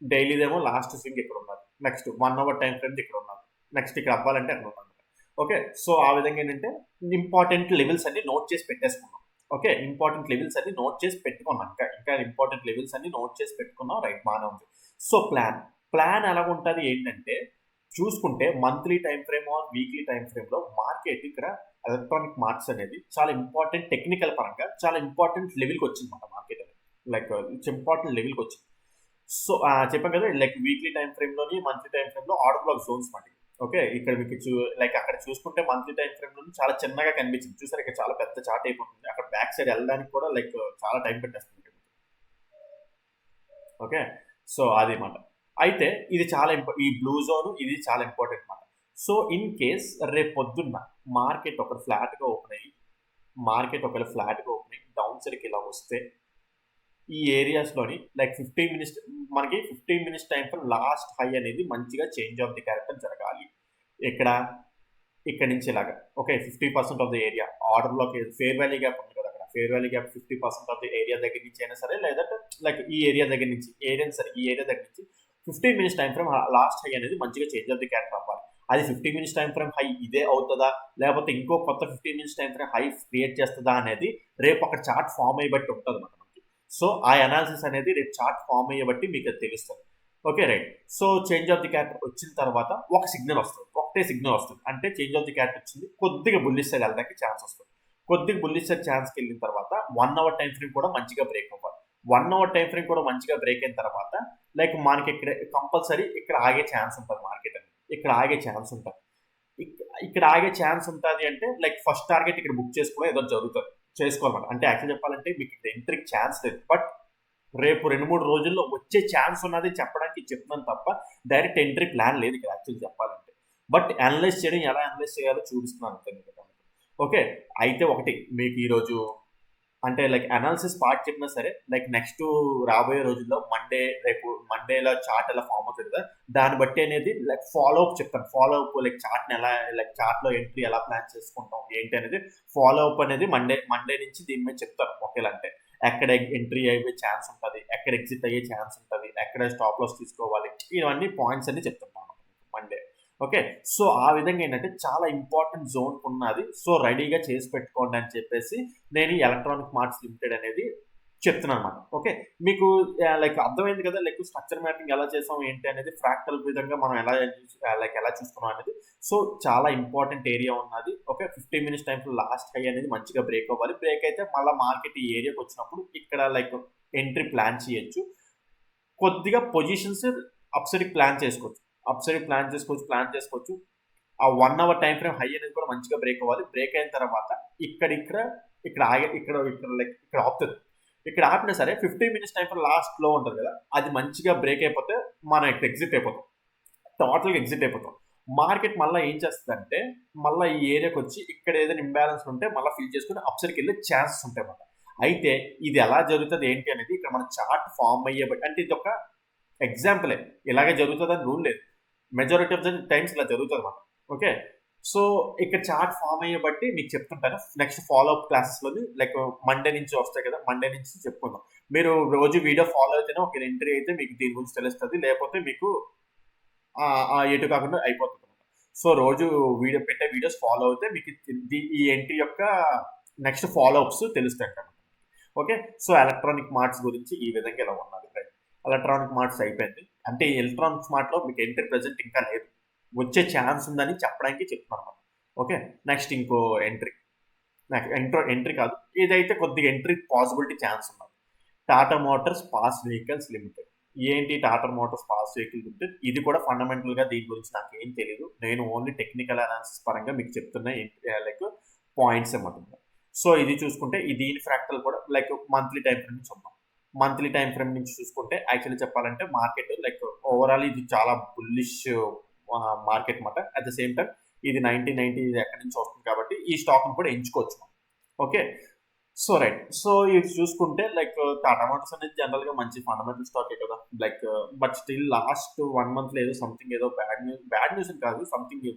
A: డైలీదేమో లాస్ట్ స్వింగ్ ఇక్కడ ఉన్నది. నెక్స్ట్ 1 అవర్ టైం ఫ్రేమ్ ఇక్కడ ఉన్నది. నెక్స్ట్ ఇక్కడ అవ్వాలంటే అక్కడ ఉన్నది. ఓకే. సో ఆ విధంగా ఏంటంటే ఇంపార్టెంట్ లెవెల్స్ అన్ని నోట్ చేసి పెట్టేసుకున్నాం. ఓకే. ఇంపార్టెంట్ లెవెల్స్ అన్ని నోట్ చేసి పెట్టుకున్నాం. ఇంకా ఇంపార్టెంట్ లెవెల్స్ అన్ని నోట్ చేసి పెట్టుకున్నాం. రైట్, బాగానే ఉంది. సో ప్లాన్ ఎలాగుంటుంది ఏంటంటే చూసుకుంటే monthly time frame or weekly time ఫ్రేమ్లో మార్కెట్ ఇక్కడ ఎలక్ట్రానిక్ మార్క్స్ అనేది చాలా ఇంపార్టెంట్ టెక్నికల్ పరంగా చాలా ఇంపార్టెంట్ లెవెల్కి వచ్చింది అనమాట. మార్కెట్ అనేది లైక్ ఇట్స్ ఇంపార్టెంట్ లెవెల్కి వచ్చింది. సో చెప్పాం కదా లైక్ వీక్లీ టైం ఫ్రేమ్లోని మంత్లీ టైం ఫ్రేమ్లో ఆర్డర్ బ్లాక్ జోన్స్ మాట. ఓకే. ఇక్కడ మీకు లైక్ అక్కడ చూసుకుంటే మంత్లీ టైం ఫ్రేమ్ లో చాలా చిన్నగా కనిపించింది. చూసారు ఇక్కడ చాలా పెద్ద చార్ట్ అయిపోతుంది. అక్కడ బ్యాక్ సైడ్ వెళ్ళడానికి కూడా లైక్ చాలా టైం పెట్టేస్తుంది. ఓకే. సో అది మాట. అయితే ఇది చాలా ఈ బ్లూ జోన్ ఇది చాలా ఇంపార్టెంట్ మాట. సో ఇన్ కేస్ రేపు పొద్దున్న మార్కెట్ ఒక ఫ్లాట్గా ఓపెన్ అయ్యి డౌన్ సైడ్కి ఇలా వస్తే ఈ ఏరియాస్లోని like 15 minutes time for last high అనేది మంచిగా చేంజ్ ఆఫ్ ది క్యారెక్టర్ జరగాలి. ఇక్కడ నుంచి ఇలాగా ఓకే 50% ఆఫ్ ది ఏరియా ఆర్డర్లోకి ఫేర్ వాల్యూ గ్యాప్ ఉంది కదా. అక్కడ fair value gap 50% of the area దగ్గర నుంచి అయినా సరే లేదంటే లైక్ ఈ ఏరియా దగ్గర నుంచి ఈ ఏరియా దగ్గర నుంచి 15 minutes time frame last high అనేది మంచిగా చేంజ్ ఆఫ్ ది క్యారెక్టర్ అవ్వాలి. అది 15 మినిట్స్ టైం ఫ్రేమ్ హై ఇదే అవుతుందా లేకపోతే ఇంకో కొత్త 15 minutes time frame high create చేస్తుందా అనేది రేపు అక్కడ చార్ట్ ఫామ్ అయ్యి బట్టి ఉంటుంది అన్నమాట మనకి. సో ఆ అనాలిసిస్ అనేది రేపు చార్ట్ ఫామ్ అయ్యే బట్టి మీకు అది తెలుస్తుంది. Okay right. So change of the character వచ్చిన తర్వాత ఒక సిగ్నల్ వస్తుంది. ఒకటే సిగ్నల్ వస్తుంది అంటే చేంజ్ ఆఫ్ ది క్యారెక్టర్ వచ్చింది. కొద్దిగా బుల్లిష్ సైడ్ వెళ్ళడానికి ఛాన్స్ వస్తుంది. కొద్దిగా బుల్లిష్ సైడ్ ఛాన్స్కి వెళ్ళిన తర్వాత 1 అవర్ టైం ఫ్రేమ్ కూడా మంచిగా బ్రేక్ అవ్వాలి. 1 అవర్ టైం ఫ్రేమ్ కూడా మంచిగా బ్రేక్ అయిన తర్వాత లైక్ మనకి ఇక్కడ కంపల్సరీ ఇక్కడ ఆగే ఛాన్స్ ఉంటుంది. మార్కెట్ అనేది ఇక్కడ ఆగే ఛాన్స్ ఉంటుంది. ఇక్కడ ఆగే ఛాన్స్ ఉంటుంది అంటే లైక్ ఫస్ట్ టార్గెట్ ఇక్కడ బుక్ చేసుకోవడం ఏదో జరుగుతుంది చేసుకోవాలన్నమాట. అంటే యాక్చువల్ చెప్పాలంటే మీకు ఇక్కడ ఎంట్రీకి ఛాన్స్ లేదు. బట్ రేపు 2-3 రోజుల్లో వచ్చే ఛాన్స్ ఉన్నది చెప్పడానికి చెప్తున్నాను తప్ప డైరెక్ట్ ఎంట్రీ ప్లాన్ లేదు ఇక్కడ యాక్చువల్ చెప్పాలంటే. బట్ అనలైజ్ చేయడం ఎలా అనలైజ్ చేయాలో చూపిస్తున్నాను అంతే. ఓకే. అయితే ఒకటి మీకు ఈరోజు అంటే లైక్ అనాలిసిస్ పార్ట్ చెప్పినా సరే లైక్ నెక్స్ట్ రాబోయే రోజుల్లో రేపు మండేలో చార్ట్ ఎలా ఫామ్ అవుతుంది కదా దాన్ని బట్టి అనేది లైక్ ఫాలో అప్ చెప్తాను. ఫాలో అప్ లైక్ చార్ట్ని ఎలా లైక్ చార్ట్లో ఎంట్రీ ఎలా ప్లాన్ చేసుకుంటాం ఏంటి అనేది ఫాలో అప్ అనేది మండే నుంచి దీని మీద చెప్తాను. ఒకేలా అంటే ఎక్కడ ఎంట్రీ అయ్యే ఛాన్స్ ఉంటుంది, ఎక్కడ ఎగ్జిట్ అయ్యే ఛాన్స్ ఉంటుంది, ఎక్కడ స్టాప్ లాస్ తీసుకోవాలి, ఇవన్నీ పాయింట్స్ అన్ని చెప్తుంటాను మండే. ఓకే. సో ఆ విధంగా ఏంటంటే చాలా ఇంపార్టెంట్ జోన్ ఉన్నది. సో రెడీగా చేసి పెట్టుకోండి అని చెప్పేసి నేను ఈ ఎలక్ట్రానిక్ మార్ట్స్ లిమిటెడ్ అనేది చెప్తున్నాను అనమాట. ఓకే. మీకు లైక్ అర్థమైంది కదా లైక్ స్ట్రక్చర్ మ్యాపింగ్ ఎలా చేసాం ఏంటి అనేది ఫ్రాక్టల్ విధంగా మనం ఎలా చూసుకున్నాం అనేది. సో చాలా ఇంపార్టెంట్ ఏరియా ఉన్నది. Okay. 15 minutes time last high అనేది మంచిగా బ్రేక్ అవ్వాలి. బ్రేక్ అయితే మళ్ళీ మార్కెట్ ఈ ఏరియాకి వచ్చినప్పుడు ఇక్కడ లైక్ ఎంట్రీ ప్లాన్ చేయొచ్చు. కొద్దిగా పొజిషన్స్ అప్సైడ్ ప్లాన్ చేసుకోవచ్చు. ఆ 1 అవర్ టైం ఫ్రేమ్ హై అనేది కూడా మంచిగా బ్రేక్ అవ్వాలి. బ్రేక్ అయిన తర్వాత ఇక్కడ లైక్ ఇక్కడ ఆపుతుంది. ఇక్కడ ఆపినా సరే 15 మినిట్స్ టైం ఫ్రేమ్ లాస్ట్ లో ఉంటుంది కదా, అది మంచిగా బ్రేక్ అయిపోతే మనం ఎగ్జిట్ అయిపోతాం, టోటల్గా ఎగ్జిట్ అయిపోతాం. మార్కెట్ మళ్ళీ ఏం చేస్తుందంటే మళ్ళీ ఈ ఏరియాకి వచ్చి ఇక్కడ ఏదైనా ఇంబ్యాలెన్స్ ఉంటే మళ్ళీ ఫిల్ చేసుకుని అప్సైడ్కి వెళ్ళే ఛాన్సెస్ ఉంటాయి అన్నమాట. అయితే ఇది ఎలా జరుగుతుంది ఏంటి అనేది ఇక్కడ మన చార్ట్ ఫామ్ అయ్యే బట్టి, అంటే ఇది ఒక ఎగ్జాంపులే, ఇలాగే జరుగుతుంది అని రూల్ లేదు, మెజారిటీ ఆఫ్ ద టైమ్స్ ఇలా జరుగుతుంది అన్నమాట. ఓకే, సో ఇక్కడ చార్ట్ ఫామ్ అయ్యే బట్టి మీకు చెప్తుంటాను నెక్స్ట్ ఫాలో అప్ క్లాసెస్లోని, లైక్ మండే నుంచి వస్తాయి కదా, మండే నుంచి చెప్పుకుందాం. మీరు రోజు వీడియో ఫాలో అయితేనే ఒక ఎంట్రీ అయితే మీకు దీని గురించి తెలుస్తుంది, లేకపోతే మీకు ఎటు కాకుండా అయిపోతుంది అనమాట. సో రోజు వీడియో పెట్టే వీడియోస్ ఫాలో అయితే మీకు ఈ ఎంట్రీ యొక్క నెక్స్ట్ ఫాలో అప్స్ తెలుస్తాయి అనమాట. ఓకే, సో ఎలక్ట్రానిక్ మార్ట్స్ గురించి ఈ విధంగా ఇలా ఉన్నది. ఎలక్ట్రానిక్ మార్ట్స్ అయిపోయింది, అంటే ఎలక్ట్రానిక్స్ మార్ట్లో మీకు ఎంట్రీ ప్రెజెంట్ ఇంకా లేదు, వచ్చే ఛాన్స్ ఉందని చెప్పడానికి చెప్తున్నాను అనమాట. ఓకే, నెక్స్ట్ ఇంకో ఎంట్రీ, ఎంట్రీ కాదు, ఇదైతే కొద్దిగా ఎంట్రీ పాసిబిలిటీ ఛాన్స్ ఉన్నది. Tata Motors pass vehicles limited. ఏంటి Tata Motors pass vehicle limited? ఇది కూడా ఫండమెంటల్గా దీని గురించి నాకు ఏం తెలియదు, నేను ఓన్లీ టెక్నికల్ అనాలిసిస్ పరంగా మీకు చెప్తున్న లైక్ పాయింట్స్ ఏమంటుంది. సో ఇది చూసుకుంటే దీని ఫ్రాక్టల్ కూడా లైక్ మంత్లీ టైం ఫ్రేమ్ నుంచి ఉన్నాం. మంత్లీ టైం ఫ్రేమ్ నుంచి చూసుకుంటే యాక్చువల్లీ చెప్పాలంటే మార్కెట్ లైక్ ఓవరాల్ ఇది చాలా బుల్లిష్ మార్కెట్ అన్నమాట. అట్ ద సేమ్ టైం ఇది 1990 ఎక్కడి నుంచి వస్తుంది కాబట్టి ఈ స్టాక్ని కూడా ఎంచుకోవచ్చు. ఓకే, సో రైట్, సో ఇది చూసుకుంటే లైక్ టాటా మోటార్స్ అనేది జనరల్గా మంచి ఫండమెంటల్ స్టాకే కదా, లైక్ బట్ స్టిల్ లాస్ట్ 1 మంత్లో ఏదో సంథింగ్ ఏదో బ్యాడ్ న్యూస్ అని కాదు, సంథింగ్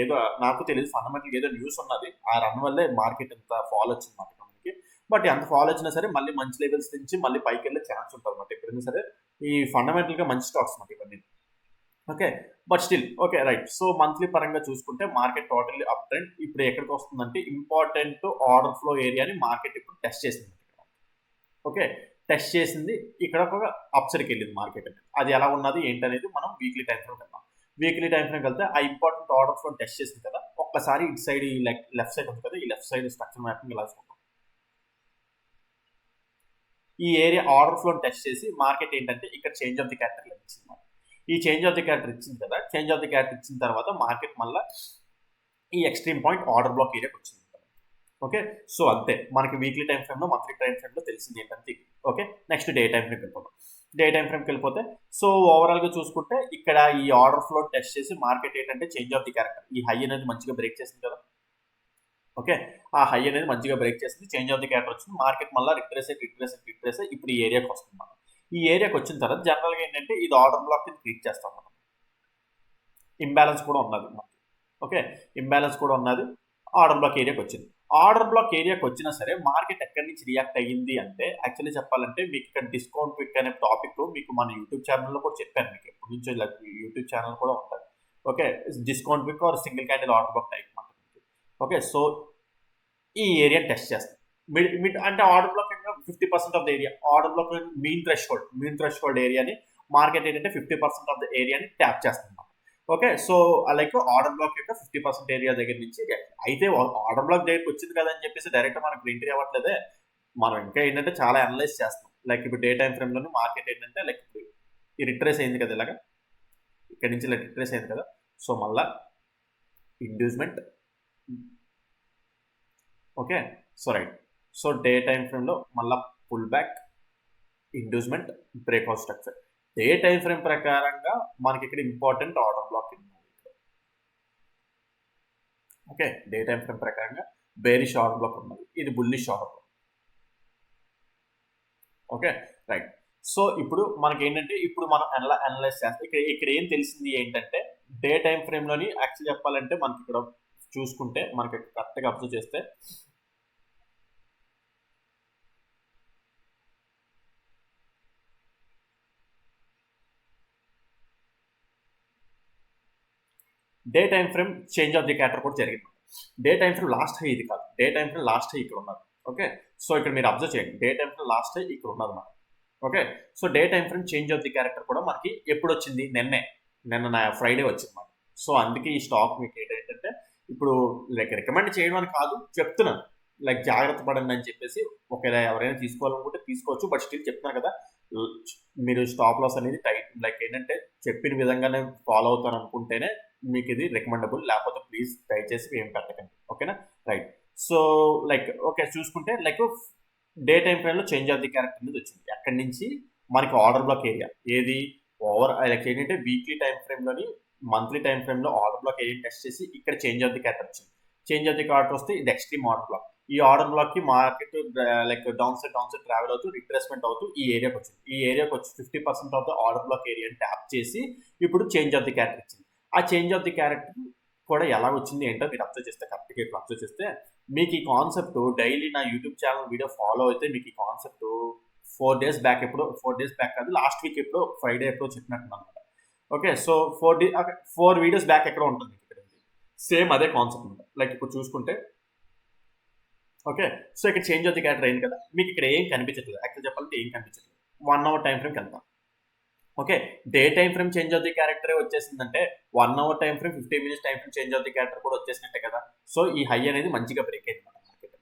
A: ఏదో నాకు తెలియదు, ఫండమెంటల్ ఏదో న్యూస్ ఉన్నది, ఆ రన్ వల్లే మార్కెట్ ఎంత ఫాల్ వచ్చింది మనకి. బట్ ఎంత ఫాల్ వచ్చినా సరే మళ్ళీ మంచి లెవెల్స్ నుంచి మళ్ళీ పైకి వెళ్ళే ఛాన్స్ ఉంటుంది అన్నమాట ఎప్పుడైనా సరే, ఈ ఫండమెంటల్గా మంచి స్టాక్స్ అన్నమాట ఇవన్నీ. Okay, but still okay right. So monthly పరంగా చూసుకుంటే మార్కెట్ టోటల్లీ అప్ ట్రెండ్. ఇప్పుడు ఎక్కడికి వస్తుందంటే ఇంపార్టెంట్ ఆర్డర్ ఫ్లో ఏరియాని మార్కెట్ ఇప్పుడు టెస్ట్ చేసింది. ఓకే, టెస్ట్ చేసింది, ఇక్కడ ఒక అప్సైడ్కి వెళ్ళింది మార్కెట్. అది ఎలా ఉన్నది ఏంటనేది మనం వీక్లీ టైం ఫ్రేమ్ వెళ్దాం. వీక్లీ టైం ఫ్రేమ్ వెళ్తే ఆ ఇంపార్టెంట్ ఆర్డర్ ఫ్లో టెస్ట్ చేసింది కదా, ఒక్కసారి ఇటు సైడ్ ఈ లెఫ్ట్ సైడ్ ఉంది కదా, ఈ లెఫ్ట్ సైడ్ స్ట్రక్చర్ మ్యాపింగ్ ఇలా చూద్దాం. ఈ ఏరియా ఆర్డర్ ఫ్లో టెస్ట్ చేసి మార్కెట్ ఏంటంటే ఇక్కడ చేంజ్ ఆఫ్ ది క్యారెక్టర్ ఇచ్చింది. ఈ చేంజ్ ఆఫ్ ది క్యారెక్టర్ ఇచ్చింది కదా, చేంజ్ ఆఫ్ ది క్యారెక్టర్ ఇచ్చిన తర్వాత మార్కెట్ మళ్ళీ ఈ ఎక్స్ట్రీమ్ పాయింట్ ఆర్డర్ బ్లాక్ ఏరియాకి వచ్చింది. ఓకే, సో అంతే మనకి వీక్లీ టైం ఫ్రేమ్లో మంత్లీ టైం ఫ్రేమ్లో తెలిసింది ఏంటంటే. ఓకే, నెక్స్ట్ డే టైం ఫ్రేమ్కి వెళ్ళిపోతాం. డే టైం ఫ్రేమ్కి వెళ్ళిపోతే సో ఓవరాల్గా చూసుకుంటే ఇక్కడ ఈ ఆర్డర్ ఫ్లో టెస్ట్ చేసి మార్కెట్ ఏంటంటే చేంజ్ ఆఫ్ ది క్యారెక్టర్, ఈ హై అనేది మంచిగా బ్రేక్ చేసింది కదా. ఓకే, ఆ హై అనేది మంచిగా బ్రేక్ చేసింది, చేంజ్ ఆఫ్ ది క్యారెక్టర్ వచ్చింది, మార్కెట్ మళ్ళీ రిట్రేస్ ఇప్పుడు ఈ ఏరియాకి వస్తుంది. మనం ఈ ఏరియాకి వచ్చిన తర్వాత జనరల్గా ఏంటంటే ఇది ఆర్డర్ బ్లాక్ ని క్రియేట్ చేస్తాం మనం. ఇంబ్యాలెన్స్ కూడా ఉన్నది మనకి. ఓకే, ఇంబ్యాలెన్స్ కూడా ఉన్నది, ఆర్డర్ బ్లాక్ ఏరియాకి వచ్చింది. ఆర్డర్ బ్లాక్ ఏరియాకి వచ్చినా సరే మార్కెట్ ఎక్కడి నుంచి రియాక్ట్ అయ్యింది అంటే యాక్చువల్లీ చెప్పాలంటే మీకు ఇక్కడ డిస్కౌంట్ క్విక్ అనే టాపిక్ మీకు మన యూట్యూబ్ ఛానల్లో కూడా చెప్పాను, మీకు ఎప్పటి నుంచో యూట్యూబ్ ఛానల్ కూడా ఉంటుంది. Okay, discount quick or single candle order block type మాట. ఓకే, సో ఈ ఏరియా టెస్ట్ చేస్తాం. అంటే order block 50% of the area, order block mean threshold ఏరియాని మార్కెట్ ఏంటంటే 50% ఆఫ్ ద ఏరియాని ట్యాప్ చేస్తున్నాం. Okay, so like order block యొక్క 50% area దగ్గర నుంచి అయితే ఆర్డర్ బ్లాక్ దగ్గరికి వచ్చింది కదా అని చెప్పేసి డైరెక్ట్ మనకు ఎంట్రీ అవ్వట్లేదే, మనం ఇంకా ఏంటంటే చాలా అనలైజ్ చేస్తాం. లైక్ ఇప్పుడు డే టైం ఫ్రేమ్లోని మార్కెట్ ఏంటంటే లైక్ ఈ రిట్రేస్ అయింది కదా, ఇలాగా ఇక్కడ నుంచి ఇలా రిట్రేస్ అయింది కదా, సో మళ్ళా inducement. Okay, so right, so day time ఫ్రేమ్లో మళ్ళీ pull back, inducement, breakout structure. Day time frame ప్రకారంగా మనకి ఇక్కడ ఇంపార్టెంట్ ఆర్డర్ బ్లాక్ ఉంది. ఓకే, డే టైం ఫ్రేమ్ ప్రకారంగా బేరిష్ ఆర్డర్ బ్లాక్ ఉన్నది, ఇది bullish order block. Okay right, so ఇప్పుడు మనకి ఏంటంటే ఇప్పుడు మనం అనలైజ్ చేస్తాం. ఇక్కడ ఏం తెలిసింది ఏంటంటే డే టైం ఫ్రేమ్లోని యాక్చువల్ చెప్పాలంటే మనకి ఇక్కడ చూసుకుంటే మనకి కరెక్ట్గా అబ్జర్వ్ చేస్తే day time frame change of the character కూడా జరిగింది. Day time frame last high ఇది కాదు, day time frame last high ఇక్కడ ఉన్నది. ఓకే, సో ఇక్కడ మీరు అబ్జర్వ్ చేయండి, day time frame last high ఇక్కడ ఉన్నది మనకి. Okay, so day time frame change of the character కూడా మనకి ఎప్పుడు వచ్చింది, నిన్న ఫ్రైడే వచ్చింది మనకి. సో అందుకే ఈ స్టాక్ మీకు ఏంటంటే ఇప్పుడు లైక్ రికమెండ్ చేయడం అని కాదు, చెప్తున్నాను లైక్ జాగ్రత్త పడండి అని చెప్పేసి. ఒకవేళ ఎవరైనా తీసుకోవాలనుకుంటే తీసుకోవచ్చు, బట్ స్టిల్ చెప్తున్నారు కదా మీరు స్టాప్ లాస్ అనేది టైట్ లైక్ ఏంటంటే చెప్పిన విధంగానే ఫాలో అవుతాను అనుకుంటేనే మీకు ఇది రికమెండబుల్, లేకపోతే ప్లీజ్ దయచేసి ఏం పెట్టకండి. ఓకేనా రైట్, సో లైక్ ఓకే చూసుకుంటే లైక్ డే టైం ఫ్రేమ్లో చేంజ్ ఆఫ్ ది క్యారెక్టర్ అనేది వచ్చింది. ఎక్కడి నుంచి మనకి ఆర్డర్ బ్లాక్ ఏరియా ఏది ఓవర్ ఏంటంటే వీక్లీ టైం ఫ్రేమ్లోని మంత్లీ టైం ఫ్రేమ్లో ఆర్డర్ బ్లాక్ ఏరియా టెస్ట్ చేసి ఇక్కడ చేంజ్ ఆఫ్ ది క్యారెక్టర్ వచ్చింది. చేంజ్ ఆఫ్ ది క్యారెక్టర్ వస్తే ఇది ఎక్స్ట్రీమ్ ఆర్డర్ బ్లాక్. ఈ ఆర్డర్ బ్లాక్ కి మార్కెట్ డౌన్ సైడ్ ట్రావెల్ అవుతూ రిట్రేస్మెంట్ అవుతూ ఈ ఏరియాకి వచ్చింది. ఈ ఏరియాకి వచ్చి 50% ఆఫ్ ద ఆర్డర్ బ్లాక్ ఏరియాని ట్యాప్ చేసి ఇప్పుడు చేంజ్ ఆఫ్ ది క్యారెక్టర్ ఇచ్చింది. ఆ చేంజ్ ఆఫ్ ది క్యారెక్టర్ కూడా ఎలా వచ్చింది ఏంటో మీరు అబ్జర్వ్ చేస్తే కరెక్ట్గా ఇప్పుడు అబ్జర్వ్ చేస్తే మీకు ఈ కాన్సెప్ట్ డైలీ నా యూట్యూబ్ ఛానల్ వీడియో ఫాలో అయితే మీకు ఈ కాన్సెప్ట్ 4 days బ్యాక్ కాదు లాస్ట్ వీక్ ఎప్పుడో ఫ్రైడే ఎప్పుడో చెప్పినట్టు అనమాట. ఓకే, సో 4 వీడియోస్ బ్యాక్ ఎక్కడ ఉంటుంది ఇక్కడ సేమ్ అదే కాన్సెప్ట్ ఉంటుంది. లైక్ ఇప్పుడు చూసుకుంటే ఓకే, సో ఇక్కడ చేంజ్ ఆఫ్ ది క్యారెక్టర్ అయింది కదా, మీకు ఇక్కడ ఏం కనిపించట్లేదు. యాక్చువల్ చెప్పాలంటే ఏం కనిపించట్లేదు. 1 hour టైం ఫ్రేమ్కి వెళ్తాం. Okay, day time frame change of the character వచ్చేసిందంటే 1 hour time frame 15 minutes time frame change of the character కూడా వచ్చేసినట్టే కదా. సో ఈ హై అనేది మంచిగా బ్రేక్ అయింది మార్కెట్.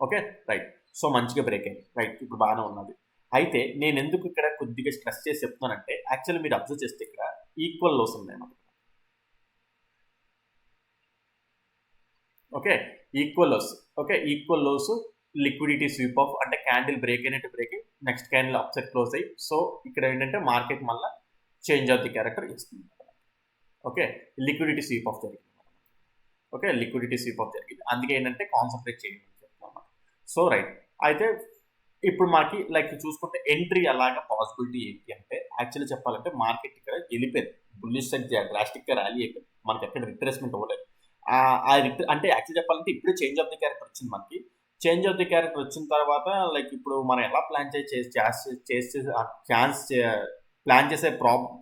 A: ఓకే రైట్, సో మంచిగా బ్రేక్ అయింది రైట్, ఇప్పుడు బాగానే ఉన్నది. అయితే నేను ఎందుకు ఇక్కడ కొద్దిగా స్ట్రెస్ చేసి చెప్తున్నానంటే యాక్చువల్లీ మీరు అబ్జర్వ్ చేస్తే ఇక్కడ ఈక్వల్ లోస్ ఉన్నాయి మనకు. Okay, equal lows. Okay, equal lows liquidity sweep off అంటే క్యాండిల్ బ్రేక్ అయినట్టు బ్రేక్ అయ్యి నెక్స్ట్ క్యాండిల్ అప్సెట్ క్లోజ్ అయ్యి సో ఇక్కడ ఏంటంటే మార్కెట్ మళ్ళీ చేంజ్ ఆఫ్ ది క్యారెక్టర్ ఇస్తుంది. ఓకే, లిక్విడిటీ స్వీప్ ఆఫ్ జరిగింది. ఓకే, లిక్విడిటీ స్వీప్ ఆఫ్ జరిగింది. అందుకే ఏంటంటే కాన్సన్ట్రేట్ చేయమని చెప్తున్నాను. సో రైట్, అయితే ఇప్పుడు మనకి లైక్ చూసుకుంటే ఎంట్రీ అలాగా పాసిబిలిటీ ఏంటి అంటే యాక్చువల్లీ చెప్పాలంటే మార్కెట్ ఇక్కడ వెళ్ళిపోయింది. బుల్లిష్ సైడ్ డ్రాస్టిక్గా ర్యాలీ అయిపోయింది. మనకి ఎక్కడ రిట్రేస్మెంట్ అవ్వలేదు. అంటే యాక్చువల్ చెప్పాలంటే ఇప్పుడే చేంజ్ ఆఫ్ ది క్యారెక్టర్ వచ్చింది మనకి. చేంజ్ ఆఫ్ ది క్యారెక్టర్ వచ్చిన తర్వాత లైక్ ఇప్పుడు మనం ఎలా ప్లాన్ ప్లాన్ చేసే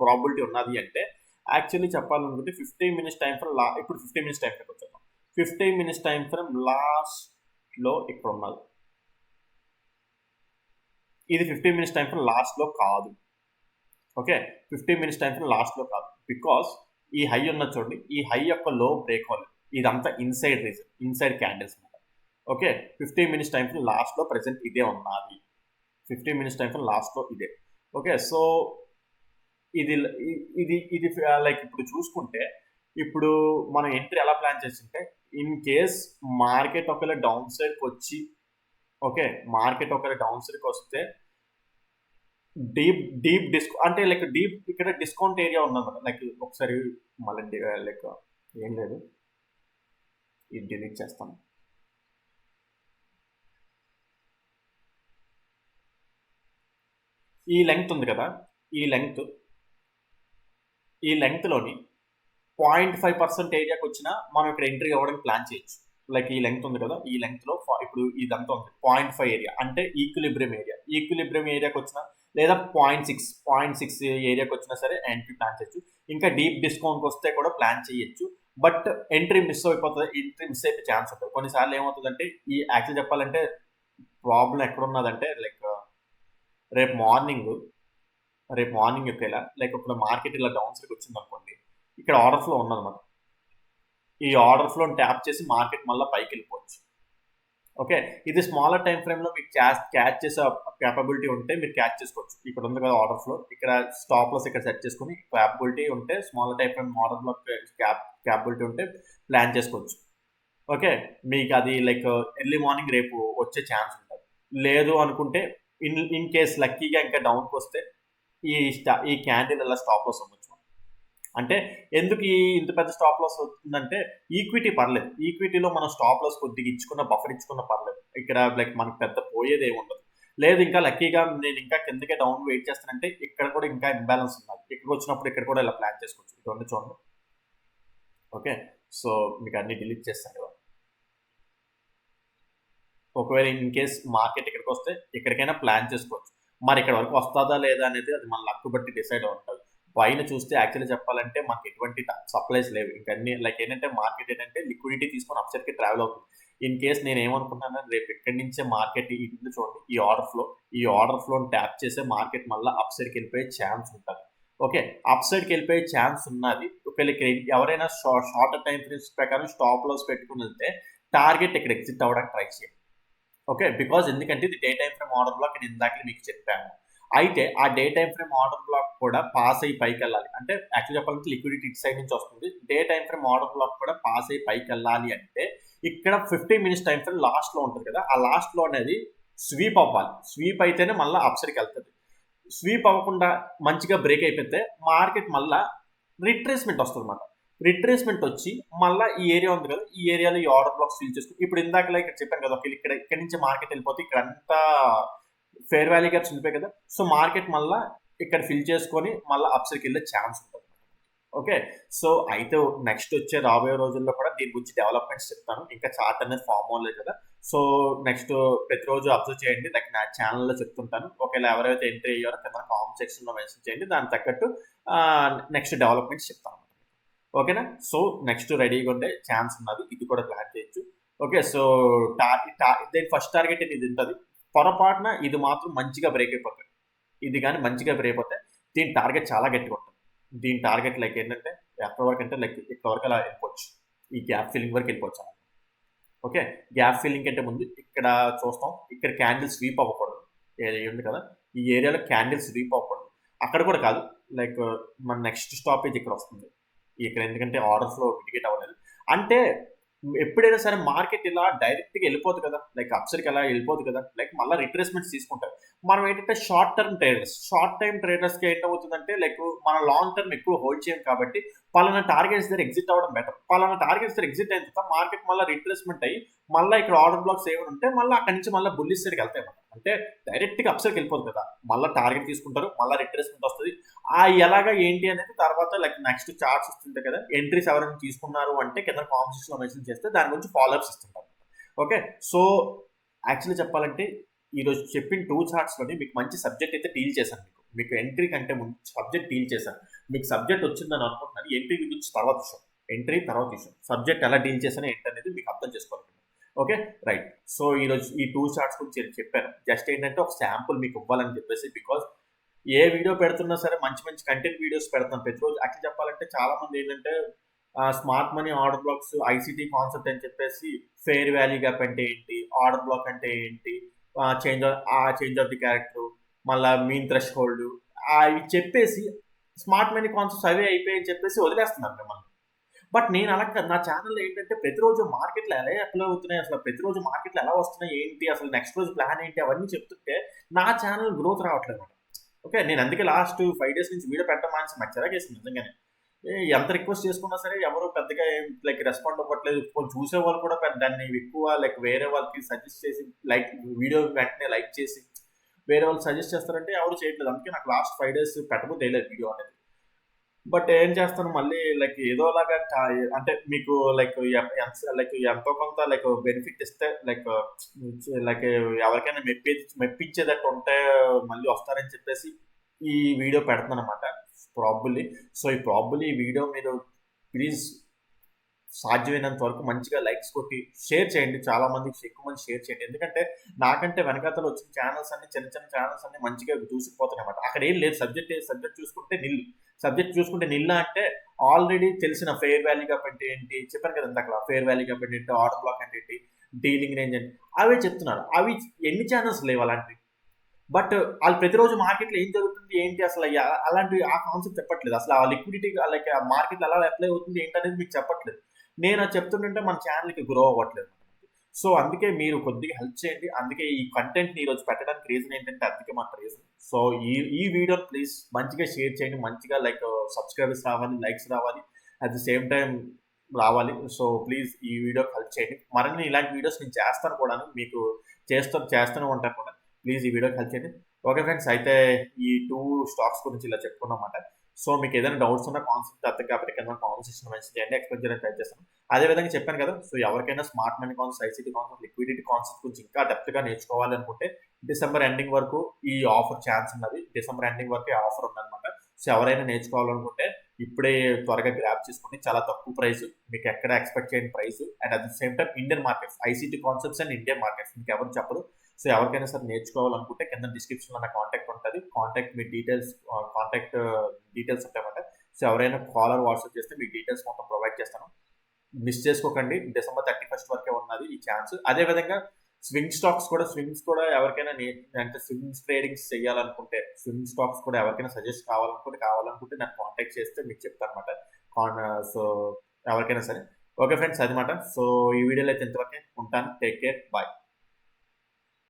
A: ప్రాబిలిటీ ఉన్నది అంటే యాక్చువల్లీ చెప్పాలనుకుంటే 15 minutes టైం ఫ్రేమ్ ఇప్పుడు 15 minutes టైం ఫ్రేమ్ వచ్చాము. 15 minutes టైం ఫ్రేమ్ లాస్ట్లో ఇక్కడ ఉన్నది. ఇది 15 minutes టైం ఫ్రేమ్ లాస్ట్లో కాదు. ఓకే, 15 minutes టైం ఫ్రేమ్ లాస్ట్లో కాదు. బికాస్ ఈ హై ఉన్నది చూడండి, ఈ హై యొక్క లో బ్రేక్ అవ్వలేదు. ఇదంతా inside reason, inside candles. Okay, 15 minutes time frame లాస్ట్లో ప్రెసెంట్ ఇదే ఉన్నది. 15 minutes టైం ఫ్రేమ్ లాస్ట్లో ఇదే. ఓకే, సో ఇది ఇది ఇది లైక్ ఇప్పుడు చూసుకుంటే ఇప్పుడు మనం ఎంట్రీ ఎలా ప్లాన్ చేస్తుంటే ఇన్ కేస్ మార్కెట్ ఒకవేళ డౌన్ సైడ్కి వచ్చి ఓకే మార్కెట్ ఒకవేళ డౌన్ సైడ్కి వస్తే డీప్ అంటే లైక్ డీప్ ఇక్కడ డిస్కౌంట్ ఏరియా ఉందన్నమాట. లైక్ ఒకసారి మళ్ళీ లైక్ ఏం లేదు, ఇది డిలీట్ చేస్తాను. ఈ లెంగ్త్ ఉంది కదా, ఈ లెంగ్త్లోని 0.5% ఏరియాకి వచ్చినా మనం ఇక్కడ ఎంట్రీ అవ్వడానికి ప్లాన్ చేయొచ్చు. లైక్ ఈ లెంగ్త్ ఉంది కదా, ఈ లెంగ్త్లో ఇప్పుడు ఇదంతా ఉంది 0.5 ఏరియా అంటే ఈక్విలిబ్రియం ఏరియాకి వచ్చినా లేదా 0.6 ఏరియాకి వచ్చినా సరే ఎంట్రీ ప్లాన్ చేయొచ్చు. ఇంకా డీప్ డిస్కౌంట్కి వస్తే కూడా ప్లాన్ చేయొచ్చు. బట్ ఎంట్రీ మిస్ అయిపోతుంది, ఎంట్రీ మిస్ అయిపోయే ఛాన్స్ ఉంటుంది. కొన్నిసార్లు ఏమవుతుందంటే ఈ యాక్చువల్ చెప్పాలంటే ప్రాబ్లం ఎక్కడ ఉన్నదంటే లైక్ రేపు మార్నింగ్ ఒకేలా లైక్ ఇప్పుడు మార్కెట్ ఇలా డౌన్ సైడ్కి వచ్చింది అనుకోండి, ఇక్కడ ఆర్డర్ ఫ్లో ఉన్నదన్నమాట. ఈ ఆర్డర్ ఫ్లోని ట్యాప్ చేసి మార్కెట్ మళ్ళీ పైకి వెళ్ళిపోవచ్చు. ఓకే, ఇది స్మాలర్ టైం ఫ్రేమ్లో మీకు క్యాచ్ చేసే క్యాపబిలిటీ ఉంటే మీరు క్యాచ్ చేసుకోవచ్చు. ఇక్కడ ఉంది కదా ఆర్డర్ ఫ్లో, ఇక్కడ స్టాప్ లాస్ ఇక్కడ సెట్ చేసుకుని క్యాపబిలిటీ ఉంటే smaller time frame order flow capability ఉంటే ప్లాన్ చేసుకోవచ్చు. ఓకే, మీకు అది లైక్ ఎర్లీ మార్నింగ్ రేపు వచ్చే ఛాన్స్ ఉంటుంది. లేదు అనుకుంటే ఇన్ కేస్ లక్కీగా ఇంకా డౌన్కి వస్తే ఈ క్యాండిల్ అలా స్టాప్ లాస్ అవ్వచ్చు. అంటే ఎందుకు ఇంత పెద్ద స్టాప్ లాస్ అవుతుందంటే ఈక్విటీ పర్లేదు, ఈక్విటీలో మనం స్టాప్ లాస్ కొద్దిగా ఇచ్చుకున్న బఫర్ ఇచ్చుకున్న పర్లేదు. ఇక్కడ లైక్ మనకు పెద్ద పోయేది ఏమి ఉండదు. లేదు ఇంకా లక్కీగా నేను ఇంకా కిందకే డౌన్ వెయిట్ చేస్తానంటే ఇక్కడ కూడా ఇంకా ఇంబ్యాలెన్స్ ఉన్నది. ఇక్కడికి వచ్చినప్పుడు ఇక్కడ కూడా ఇలా ప్లాన్ చేసుకోవచ్చు. ఇటువంటి చూడండి. ఓకే, సో మీకు అన్ని డిలీట్ చేస్తాను కదా. ఒకవేళ ఇన్ కేస్ మార్కెట్ ఇక్కడికి వస్తే ఎక్కడికైనా ప్లాన్ చేసుకోవచ్చు. మరి ఇక్కడ వరకు వస్తుందా లేదా అనేది అది మన లక్ బట్టి డిసైడ్ ఉంటుంది. పైన చూస్తే యాక్చువల్లీ చెప్పాలంటే మనకి ఎటువంటి సప్లైస్ లేవు. ఇంకన్నీ లైక్ ఏంటంటే మార్కెట్ ఏంటంటే లిక్విడిటీ తీసుకొని అప్సైడ్కి ట్రావెల్ అవుతుంది. ఇన్ కేస్ నేను ఏమనుకుంటున్నాను రేపు ఇక్కడి నుంచే మార్కెట్ ఇది చూడండి, ఈ ఆర్డర్ ఫ్లోని ట్యాప్ చేసే మార్కెట్ మళ్ళీ అప్సైడ్కి వెళ్ళిపోయే ఛాన్స్ ఉంటుంది. ఓకే, అప్సైడ్కి వెళ్ళిపోయే ఛాన్స్ ఉన్నది. ఒకవేళ ఎవరైనా షార్టర్ టైం ఫ్రేమ్స్ ప్రకారం స్టాప్ లాస్ పెట్టుకుని వెళ్తే టార్గెట్ ఇక్కడ ఎగ్జిట్ అవ్వడానికి ట్రై చేయండి. ఓకే, బికాజ్ ఎందుకంటే ఇది day time frame order black నేను ఇందాక మీకు చెప్పాను. అయితే ఆ day time frame order black కూడా పాస్ అయ్యి పైకి వెళ్ళాలి అంటే యాక్చువల్ చెప్పాలంటే లిక్విడిటీ ఇటు సైడ్ నుంచి వస్తుంది. Day time frame order black కూడా పాస్ అయ్యి పైకి వెళ్ళాలి అంటే ఇక్కడ 15 minutes టైం ఫ్రేమ్ లాస్ట్లో ఉంటుంది కదా, ఆ లాస్ట్లో అనేది స్వీప్ అవ్వాలి. స్వీప్ అయితేనే మళ్ళీ అప్సైడ్కి వెళ్తుంది. స్వీప్ అవ్వకుండా మంచిగా బ్రేక్ అయిపోతే మార్కెట్ మళ్ళీ రిట్రేస్మెంట్ వస్తుంది అన్నమాట. రిట్రేస్మెంట్ వచ్చి మళ్ళీ ఈ ఏరియా ఉంది కదా, ఈ ఏరియాలో ఈ ఆర్డర్ బ్లాక్స్ ఫిల్ చేసుకుని ఇప్పుడు ఇందాకలా ఇక్కడ చెప్పాను కదా, ఇక్కడ నుంచి మార్కెట్ వెళ్ళిపోతే ఇక్కడ అంతా ఫేర్ వాల్యూ గ్యాప్స్ ఉండిపోయి కదా. సో మార్కెట్ మళ్ళీ ఇక్కడ ఫిల్ చేసుకొని మళ్ళీ అప్సైడ్కి వెళ్ళే ఛాన్స్ ఉంటుంది. ఓకే, సో అయితే నెక్స్ట్ వచ్చే రాబోయే రోజుల్లో కూడా దీని గురించి డెవలప్మెంట్స్ చెప్తాను. ఇంకా చార్ట్ అనేది ఫామ్ అవ్వలేదు కదా, సో నెక్స్ట్ ప్రతిరోజు అబ్జర్వ్ చేయండి. లైక్ నా ఛానల్లో చెప్తుంటాను. ఒకవేళ ఎవరైతే ఎంట్రీ అయ్యారో కింద కామెంట్ సెక్షన్లో మెన్షన్ చేయండి, దానికి తగ్గట్టు నెక్స్ట్ డెవలప్మెంట్స్ చెప్తాను. ఓకేనా, సో నెక్స్ట్ రెడీగా ఉండే ఛాన్స్ ఉన్నది, ఇది కూడా ప్లాన్ చేయొచ్చు. ఓకే, సో దీని ఫస్ట్ టార్గెట్ ఇది ఉంటుంది. పొరపాటున ఇది మాత్రం మంచిగా బ్రేక్ అయిపోతుంది. ఇది కానీ మంచిగా బ్రేక్ అయిపోతే దీని టార్గెట్ చాలా గట్టిగా ఉంటుంది. దీని టార్గెట్ లైక్ ఏంటంటే ఎక్కడి వరకు అంటే లైక్ ఇక్కడ వరకు అలా వెళ్ళిపోవచ్చు, ఈ గ్యాప్ ఫిల్లింగ్ వరకు వెళ్ళిపోవచ్చు. ఓకే, గ్యాప్ ఫిల్లింగ్ కంటే ముందు ఇక్కడ చూస్తాం, ఇక్కడ క్యాండిల్ స్వీప్ అవ్వకూడదు. ఏరియా ఉంది కదా, ఈ ఏరియాలో క్యాండిల్ స్వీప్ అవ్వకూడదు. అక్కడ కూడా కాదు, లైక్ మన నెక్స్ట్ స్టాపేజ్ ఇక్కడ వస్తుంది ఇక్కడ, ఎందుకంటే ఆర్డర్ ఫ్లో మిటిగేట్ అవ్వలేదు. అంటే ఎప్పుడైనా సరే మార్కెట్ ఇలా డైరెక్ట్గా వెళ్ళిపోతుంది కదా, లైక్ అప్సైడ్కి అలా వెళ్ళిపోతుంది కదా, లైక్ మళ్ళీ రిట్రేస్మెంట్స్ తీసుకుంటారు. మనం ఏంటంటే short term traders, short time ట్రేడర్స్కి ఏంటవుతుందంటే లైక్ మన లాంగ్ టర్మ్ ఎక్కువ హోల్డ్ చేయం కాబట్టి పలానా టార్గెట్స్ దగ్గర ఎగ్జిట్ అవ్వడం బెటర్. పలానా టార్గెట్స్ దగ్గర ఎగ్జిట్ అయిన తర్వాత మార్కెట్ మళ్ళీ రిట్రేస్మెంట్ అయ్యి మళ్ళీ ఇక్కడ ఆర్డర్ బ్లాక్స్ ఏమైనా ఉంటే మళ్ళీ అక్కడి నుంచి మళ్ళీ బుల్లిష్ సైడ్కి వెళ్తాయి. అంటే డైరెక్ట్గా అప్సైడ్కి వెళ్ళిపోదు కదా, మళ్ళీ టార్గెట్ తీసుకుంటారు, మళ్ళీ రిట్రేస్మెంట్ వస్తుంది. ఎలాగా ఏంటి అనేది తర్వాత లైక్ నెక్స్ట్ చార్ట్స్ ఇస్తుంటాయి కదా, ఎంట్రీస్ ఎవరైనా తీసుకున్నారు అంటే కింద కాంపిటీషన్లో మెన్షన్ చేస్తే దాని గురించి ఫాలోఅప్స్ ఇస్తుంటారు. ఓకే, సో యాక్చువల్లీ చెప్పాలంటే ఈరోజు చెప్పిన 2 చార్ట్స్లోని మీకు మంచి సబ్జెక్ట్ అయితే డీల్ చేశాను. మీకు ఎంట్రీ కంటే ముందు సబ్జెక్ట్ డీల్ చేశాను. మీకు సబ్జెక్ట్ వచ్చిందని అనుకుంటున్నాను. ఎంట్రీ గురించి తర్వాత విషయం, ఎంట్రీ తర్వాత విషయం, సబ్జెక్ట్ ఎలా డీల్ చేశాను ఏంటి అనేది మీకు అర్థం చేసుకోవాలి. Okay, right. సో ఈరోజు ఈ 2 చార్ట్స్ గురించి చెప్పాను. జస్ట్ ఏంటంటే ఒక శాంపుల్ మీకు ఇవ్వాలని చెప్పేసి, బికాజ్ ఏ వీడియో పెడుతున్నా సరే మంచి మంచి కంటెంట్ వీడియోస్ పెడతాను ప్రతిరోజు. యాక్చువల్ చెప్పాలంటే చాలా మంది ఏంటంటే smart money, order blocks, ICT concept అని చెప్పేసి ఫెయిర్ వాల్యూ గ్యాప్ అంటే ఏంటి, ఆర్డర్ బ్లాక్ అంటే ఏంటి, చేంజ్ ఆఫ్ ది క్యారెక్టర్, మళ్ళీ మీన్ థ్రెష్ హోల్డ్ అవి చెప్పేసి స్మార్ట్ మనీ కాన్సెప్ట్స్ అవే అయిపోయాయని చెప్పేసి వదిలేస్తున్నారు మిమ్మల్ని. బట్ నేను అలా నా ఛానల్లో ఏంటంటే ప్రతిరోజు మార్కెట్లో ఎలా అప్లై అవుతున్నాయి, అసలు ప్రతిరోజు మార్కెట్లో ఎలా వస్తున్నాయి ఏంటి, అసలు నెక్స్ట్ రోజు ప్లాన్ ఏంటి, అవన్నీ చెప్తుంటే నా ఛానల్ గ్రోత్ రావట్లేదు. ఓకే, నేను అందుకే లాస్ట్ 5 days నుంచి వీడియో పెట్టడం మానేసి నాకు చిరాకేసింది నిజంగానే. ఎంత రిక్వెస్ట్ చేసుకున్నా సరే ఎవరు పెద్దగా లైక్ రెస్పాండ్ అవ్వట్లేదు. కొంచెం చూసే వాళ్ళు కూడా దాన్ని ఎక్కువ లైక్ వేరే వాళ్ళకి సజెస్ట్ చేసి లైక్ వీడియో వెంటనే లైక్ చేసి వేరే వాళ్ళు సజెస్ట్ చేస్తారంటే ఎవరు చేయట్లేదు. అందుకే నాకు లాస్ట్ 5 days పెట్టబోతే లేదు వీడియో అనేది. బట్ ఏం చేస్తాను మళ్ళీ లైక్ ఏదోలాగా అంటే మీకు లైక్ ఎంతో కొంత లైక్ బెనిఫిట్ ఇస్తే లైక్ ఎవరికైనా మెప్పించేటట్టు ఉంటే మళ్ళీ వస్తారని చెప్పేసి ఈ వీడియో పెడతాను అనమాట. ప్రాబబ్లీ సో ఈ వీడియో మీరు ప్లీజ్ సాధ్యమైనంత వరకు మంచిగా లైక్స్ కొట్టి షేర్ చేయండి. చాలా మందికి ఎక్కువ మంది షేర్ చేయండి. ఎందుకంటే నాకంటే వెనకాతలు వచ్చిన ఛానల్స్ అన్ని చిన్న చిన్న ఛానల్స్ అన్ని మంచిగా దూసుకుపోతున్నాయి అన్నమాట. అక్కడ ఏం లేదు, సబ్జెక్ట్ చూసుకుంటే నిల్లు అంటే ఆల్రెడీ తెలిసిన ఫెయిర్ వాల్యూ గ్యాప్ అంటే ఏంటి చెప్పాను కదా ఇందాక, ఫెయిర్ వాల్యూ గ్యాప్ అంటే ఏంటి, ఆర్డర్ బ్లాక్ అంటే ఏంటి, డీలింగ్ రేంజ్ అంటే అవే చెప్తున్నారు. అవి ఎన్ని ఛానల్స్ లేవు అలాంటివి. బట్ వాళ్ళు ప్రతిరోజు మార్కెట్లో ఏం జరుగుతుంది ఏంటి అసలు అలాంటి ఆ కాన్సెప్ట్ చెప్పట్లేదు. అసలు ఆ లిక్విడిటీ లైక్ ఆ మార్కెట్లో ఎలా అప్లై అవుతుంది ఏంటనేది మీకు చెప్పట్లేదు. నేను అది చెప్తుంటే మన ఛానల్కి గ్రో అవ్వట్లేదు. సో అందుకే మీరు కొద్దిగా హెల్ప్ చేయండి. అందుకే ఈ కంటెంట్ని ఈరోజు పెట్టడానికి రీజన్ ఏంటంటే అందుకే మాకు రీజన్. సో ఈ వీడియో ప్లీజ్ మంచిగా షేర్ చేయండి, మంచిగా లైక్ సబ్స్క్రైబర్స్ రావాలి, లైక్స్ రావాలి, అట్ ది సేమ్ టైం రావాలి. సో ప్లీజ్ ఈ వీడియోకి హెల్ప్ చేయండి. మరిన్ని ఇలాంటి వీడియోస్ నేను చేస్తాను కూడా, మీకు చేస్తూనే ఉంటాను కూడా. ప్లీజ్ ఈ వీడియోకి హెల్ప్ చేయండి. ఓకే ఫ్రెండ్స్, అయితే ఈ 2 స్టాక్స్ గురించి ఇలా చెప్పుకున్నమాట. సో మీకు ఏదైనా డౌట్స్ ఉన్న కాన్సెప్ట్ అర్థం కాబట్టి కింద కాన్వర్సేషన్ మెన్షన్ చేయండి, ఎక్స్ప్లెయిన్ చేయడానికి ట్రై చేస్తాను. అదే విధంగా చెప్పాను కదా, సో ఎవరికైనా smart money concept, ICT concept, liquidity concept గురించి ఇంకా డెప్త్గా నేర్చుకోవాలి అనుకుంటే డిసెంబర్ ఎండింగ్ వరకు ఈ ఆఫర్ ఛాన్స్ ఉన్నది. డిసెంబర్ ఎండింగ్ వరకు ఈ ఆఫర్ ఉందన్నమాట. సో ఎవరైనా నేర్చుకోవాలనుకుంటే ఇప్పుడే త్వరగా గ్రాప్ చేసుకోండి. చాలా తక్కువ ప్రైస్, మీకు ఎక్కడ ఎక్స్పెక్ట్ చేయని price, and at the same time Indian markets, ICT concepts and Indian markets మీకు ఎవరు చెప్పరు. సో ఎవరికైనా సరే నేర్చుకోవాలనుకుంటే కింద డిస్క్రిప్షన్లో నా కాంటాక్ట్ ఉంటుంది. మీ కాంటాక్ట్ డీటెయిల్స్ ఉంటాయన్నమాట. సో ఎవరైనా కాలర్ వాట్సాప్ చేస్తే మీకు డీటెయిల్స్ మొత్తం ప్రొవైడ్ చేస్తాను. మిస్ చేసుకోకండి, డిసెంబర్ 31st వరకే ఉన్నది ఈ ఛాన్స్. అదేవిధంగా స్వింగ్స్ కూడా ఎవరికైనా అంటే స్వింగ్స్ ట్రేడింగ్స్ చేయాలనుకుంటే, స్వింగ్ స్టాక్స్ కూడా ఎవరికైనా సజెస్ట్ కావాలనుకుంటే నాకు కాంటాక్ట్ చేస్తే మీకు చెప్తాను అనమాట. సో ఎవరికైనా సరే. ఓకే ఫ్రెండ్స్, అదనమాట. సో ఈ వీడియోలో అయితే ఇంతవరకే ఉంటాను. Take care, bye.